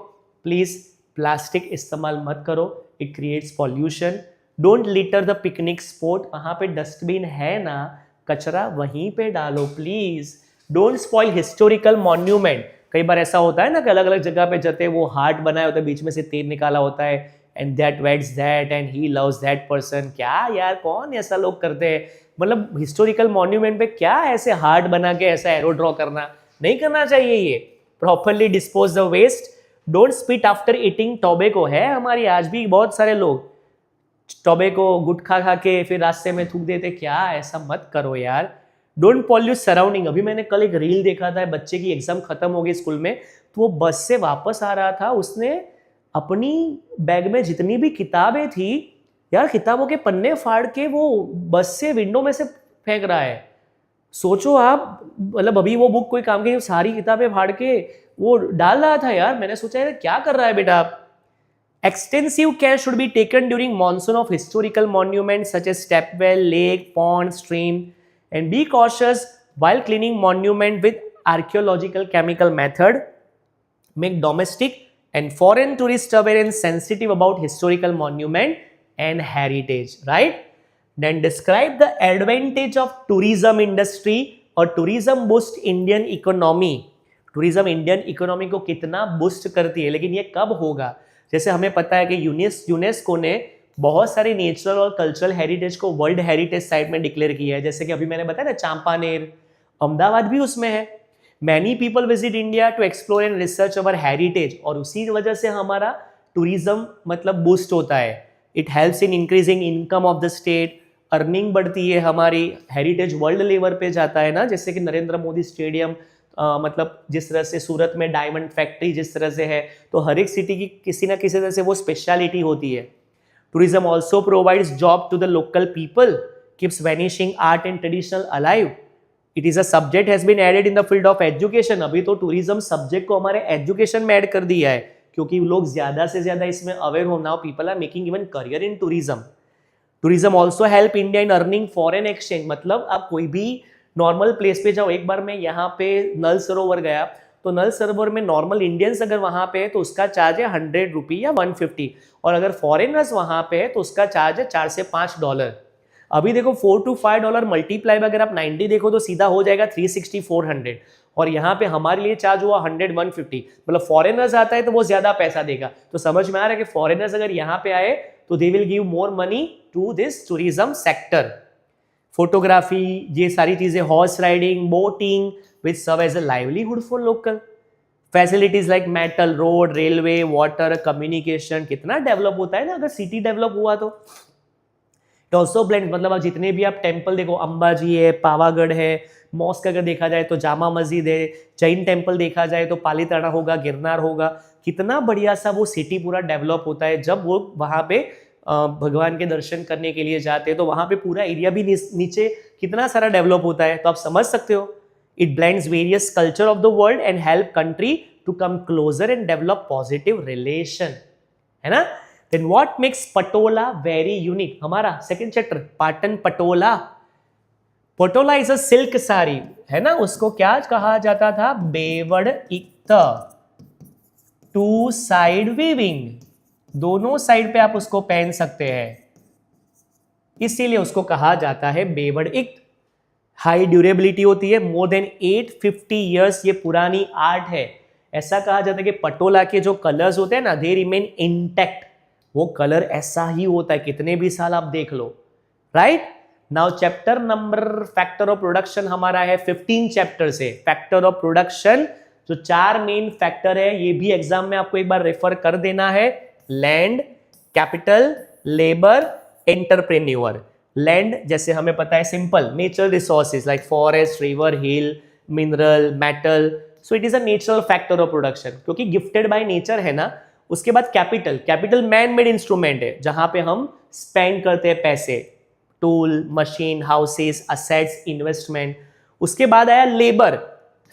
please plastic इस्तेमाल मत करो, it creates pollution. Don't litre the picnic spot, वहां पे डस्टबिन है ना, कचरा वहीं पे डालो please. Don't spoil historical monument. कई बार ऐसा होता है ना कि अलग अलग जगह पे जाते हैं, वो हार्ट बनाया होता है, बीच में से तेल निकाला होता है, and that waits that and he loves that person. क्या यार, कौन ऐसा लोग करते हैं? मतलब हिस्टोरिकल मॉन्यूमेंट पे क्या ऐसे हार्ट बना के ऐसा एरो ड्रॉ करना नहीं करना चाहिए। ये properly dispose the waste. Don't spit after eating. Tobacco है हमारी आज भी, बहुत सारे लोग टोबैको गुटखा खा के फिर रास्ते में थूक देते। क्या ऐसा मत करो यार। Don't pollute surrounding. अभी मैंने कल एक रील देखा था, बच्चे की एग्जाम खत्म हो गई स्कूल में, तो वो बस से वापस आ रहा था, उसने अपनी बैग में जितनी भी किताबें थी यार, किताबों के पन्ने फाड़ के वो बस से विंडो में से फेंक रहा है। सोचो आप, मतलब अभी वो बुक कोई काम की, सारी किताबें फाड़ के वो डाल रहा था यार। मैंने सोचा यार क्या कर रहा है बेटा आप। Extensive care should be taken during monsoon of historical monuments such as stepwell, lake, pond, stream, and be cautious while cleaning monument with archaeological chemical method. Make domestic and foreign tourists aware and sensitive about historical monument and heritage, right? Then describe the advantage of tourism industry or tourism boost Indian economy. Tourism Indian economy को कितना boost करती है, लेकिन ये कब होगा? जैसे हमें पता है कि यूनेस्को ने बहुत सारे नेचुरल और कल्चरल हेरिटेज को वर्ल्ड हेरिटेज साइट में डिक्लेयर किया है। जैसे कि अभी मैंने बताया ना, चांपानेर, अहमदाबाद भी उसमें है। Many people visit India to explore and research our heritage, और उसी वजह से हमारा टूरिज्म मतलब बूस्ट होता है। It helps in increasing income of the state, earning बढ़ती है हमारी, हेरिटेज वर्ल्ड लेवल पे जाता है ना। जैसे कि नरेंद्र मोदी स्टेडियम, मतलब जिस तरह से सूरत में डायमंड फैक्ट्री जिस तरह से है, तो हर एक सिटी की किसी ना किसी तरह से वो स्पेशलिटी होती है। Tourism also provides job to the local people, keeps vanishing art and traditional alive. It is a subject has been added in the field of education. अभी तो टूरिज्म सब्जेक्ट को हमारे एजुकेशन में ऐड कर दिया है, क्योंकि लोग ज्यादा से ज्यादा इसमें अवेयर हो। Now people are making even career in tourism. Tourism also help India in earning foreign exchange. मतलब आप कोई भी नॉर्मल प्लेस पे जाओ, एक बार मैं यहाँ पे नल सरोवर गया, तो नल सरोवर में नॉर्मल इंडियंस अगर वहाँ पे है तो उसका चार्ज है 100 रुपी या 150, और अगर फॉरेनर्स वहाँ पे है तो उसका चार्ज है $4 से $5। अभी देखो $4 to $5 मल्टीप्लाई अगर आप 90 देखो तो सीधा हो जाएगा 360 400, और यहाँ पे हमारे लिए चार्ज हुआ 100 150। मतलब फॉरेनर्स आता है तो वो ज्यादा पैसा देगा। तो समझ में आ रहा है कि फॉरेनर्स अगर यहाँ पे आए तो they will give more money to this tourism sector. Photography, ये सारी चीजें, horse riding, boating, which serve as a livelihood for local. Facilities like metal road, railway, water, communication, कितना डेवलप होता है ना अगर सिटी डेवलप हुआ तो। इट ऑल्सो ब्लेंड, मतलब अब जितने भी आप टेम्पल देखो, अंबाजी है, पावागढ़ है, मॉस्क अगर देखा जाए तो जामा मस्जिद है, जैन टेम्पल देखा जाए तो पालीताना होगा, गिरनार होगा। कितना बढ़िया सा वो सिटी पूरा डेवलप होता है जब वो वहाँ पे भगवान के दर्शन करने के लिए जाते हैं, तो वहां पे पूरा एरिया भी नीचे कितना सारा डेवलप होता है। तो आप समझ सकते हो, it blends various culture of the world and help country to come closer and develop positive relation, है ना। Then what makes Patola very unique, हमारा second chapter Patan Patola. Patola is a silk sari, है ना, उसको क्या कहा जाता था, बेवड़ इक्त, टू साइड वीविंग, दोनों साइड पे आप उसको पहन सकते हैं, इसीलिए उसको कहा जाता है बेवड़ इक्त। हाई ड्यूरेबिलिटी होती है, मोर देन 850 ईयर्स ये पुरानी आर्ट है। ऐसा कहा जाता है कि पटोला के जो कलर्स होते हैं ना, दे रिमेन इंटैक्ट, वो कलर ऐसा ही होता है कितने भी साल आप देख लो, right. Now chapter number factor of production हमारा है 15 चैप्टर से। फैक्टर ऑफ प्रोडक्शन जो 4 मेन फैक्टर है, ये भी एग्जाम में आपको एक बार रेफर कर देना है, land, capital, labour, entrepreneur. Land जैसे हमें पता है simple natural resources like forest, river, hill, mineral, metal, so it is a natural factor of production क्योंकि गिफ्टेड बाय नेचर है ना। उसके बाद capital, capital man made instrument है जहां पे हम स्पेंड करते हैं पैसे, tool, machine, houses, assets, investment. उसके बाद आया लेबर,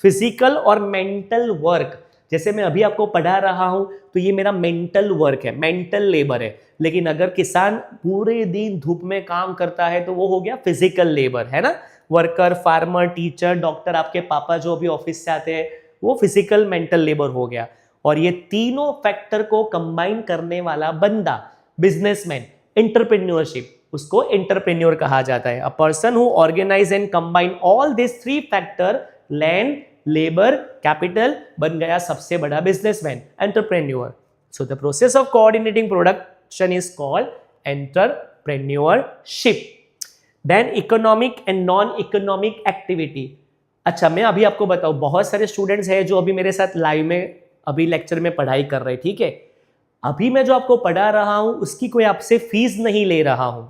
फिजिकल और मेंटल वर्क, जैसे मैं अभी आपको पढ़ा रहा हूं तो ये मेरा मेंटल वर्क है, मेंटल लेबर है। लेकिन अगर किसान पूरे दिन धूप में काम करता है तो वो हो गया फिजिकल लेबर, है ना। वर्कर, फार्मर, टीचर, डॉक्टर, आपके पापा जो अभी ऑफिस से आते हैं, वो फिजिकल मेंटल लेबर हो गया। और ये तीनों फैक्टर को कंबाइन करने वाला बंदा, बिजनेसमैन, एंटरप्रेन्योरशिप, उसको एंटरप्रेन्योर कहा जाता है। A person who organise and combine all this 3 factor, land, labour, capital, बन गया सबसे बड़ा businessman, entrepreneur. So the process of coordinating production is called entrepreneurship. Then economic and non economic activity. अच्छा, मैं अभी आपको बताऊं, बहुत सारे स्टूडेंट्स हैं जो अभी मेरे साथ लाइव में अभी लेक्चर में पढ़ाई कर रहे हैं, ठीक है। अभी मैं जो आपको पढ़ा रहा हूं उसकी कोई आपसे फीस नहीं ले रहा हूं,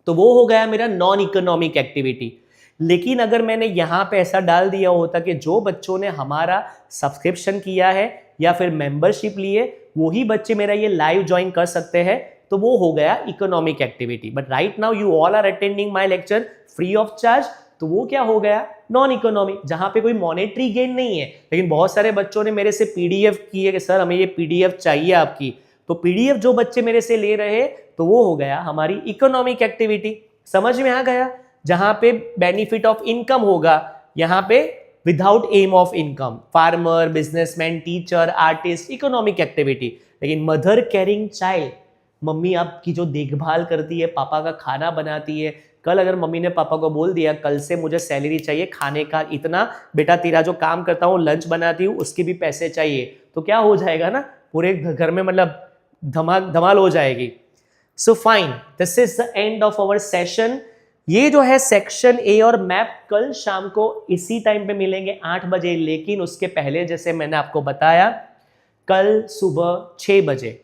तो वो हो गया मेरा नॉन इकोनॉमिक एक्टिविटी। लेकिन अगर मैंने यहां पे ऐसा डाल दिया होता कि जो बच्चों ने हमारा सब्सक्रिप्शन किया है या फिर मेंबरशिप लिए, वही बच्चे मेरा ये लाइव ज्वाइन कर सकते हैं, तो वो हो गया economic activity. But right now you all are attending my lecture free of charge, तो वो क्या हो गया, नॉन इकोनॉमिक, जहां पे कोई मॉनेटरी गेन नहीं है। लेकिन बहुत सारे बच्चों ने मेरे से पीडीएफ की है कि सर हमें ये पीडीएफ चाहिए आपकी, तो पीडीएफ जो बच्चे मेरे से ले रहे हैं, तो वो हो गया हमारी इकोनॉमिक एक्टिविटी। समझ में आ गया, जहां पे बेनिफिट ऑफ इनकम होगा, यहां पे without aim of income, farmer, businessman, teacher, artist, economic activity. लेकिन मदर केयरिंग चाइल्ड, मम्मी आपकी जो देखभाल करती है, पापा का खाना बनाती है, कल अगर मम्मी ने पापा को बोल दिया कल से मुझे सैलरी चाहिए खाने का इतना, बेटा तेरा जो काम करता हूँ लंच बनाती हूँ उसके भी पैसे चाहिए, तो क्या हो जाएगा ना, पूरे घर में मतलब धमाल हो जाएगी। So fine, this is the end of our session. ये जो है सेक्शन ए और मैप कल शाम को इसी टाइम पे मिलेंगे 8 बजे, लेकिन उसके पहले जैसे मैंने आपको बताया कल सुबह 6 बजे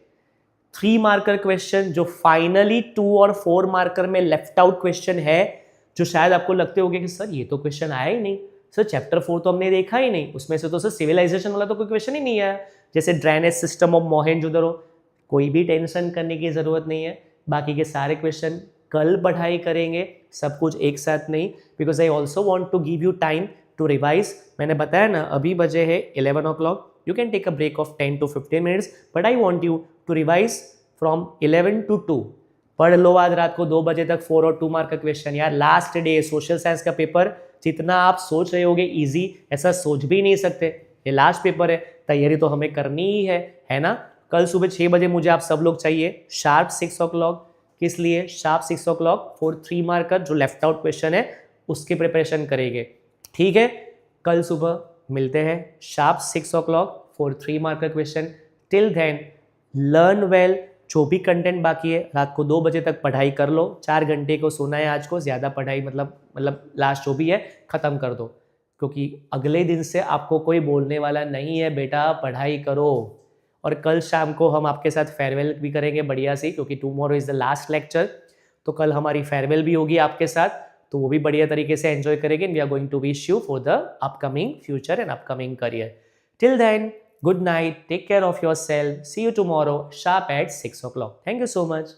3 मार्कर क्वेश्चन, जो फाइनली 2 और 4 मार्कर में लेफ्ट आउट क्वेश्चन है, जो शायद आपको लगते होंगे कि सर ये तो क्वेश्चन आया ही नहीं, सर चैप्टर 4 तो हमने देखा ही नहीं, उसमें से तो सर सिविलाइजेशन वाला तो कोई क्वेश्चन ही नहीं आया, जैसे ड्रेनेज सिस्टम ऑफ मोहेंजोदड़ो। कोई भी टेंशन करने की जरूरत नहीं है, बाकी के सारे क्वेश्चन कल पढ़ाई करेंगे, सब कुछ एक साथ नहीं, because I also want to give you time to revise. मैंने बताया ना अभी बजे है 11 o'clock, you can take a break of 10 to 15 minutes, but I want you to revise from 11 to 2. पढ़ लो आज रात को 2 बजे तक 4 और 2 मार्क का क्वेश्चन। यार लास्ट डे सोशल साइंस का पेपर, जितना आप सोच रहे होगे इजी, ऐसा सोच भी नहीं सकते, ये लास्ट पेपर है, तैयारी तो हमें करनी ही है ना। कल सुबह 6 बजे मुझे आप सब लोग चाहिए, शार्प 6 o'clock। किस लिए शार्प 6 o'clock? फॉर 3 मार्कर जो लेफ्ट आउट क्वेश्चन है उसकी प्रिपरेशन करेंगे, ठीक है। कल सुबह मिलते हैं sharp 6 o'clock for 3 marker question. Till then learn well, जो भी कंटेंट बाकी है रात को 2 बजे तक पढ़ाई कर लो, 4 घंटे को सोना है आज को, ज़्यादा पढ़ाई मतलब लास्ट जो भी है ख़त्म कर दो, क्योंकि अगले दिन से आपको कोई बोलने वाला नहीं है बेटा पढ़ाई करो। और कल शाम को हम आपके साथ फेयरवेल भी करेंगे बढ़िया सी, क्योंकि tomorrow is the last lecture, तो कल हमारी फेयरवेल भी होगी आपके साथ, तो वो भी बढ़िया तरीके से एंजॉय करेंगे। We are going to wish you for the upcoming future and upcoming career. Till then, good night, take care of yourself, see you tomorrow sharp at 6 o'clock. Thank you so much.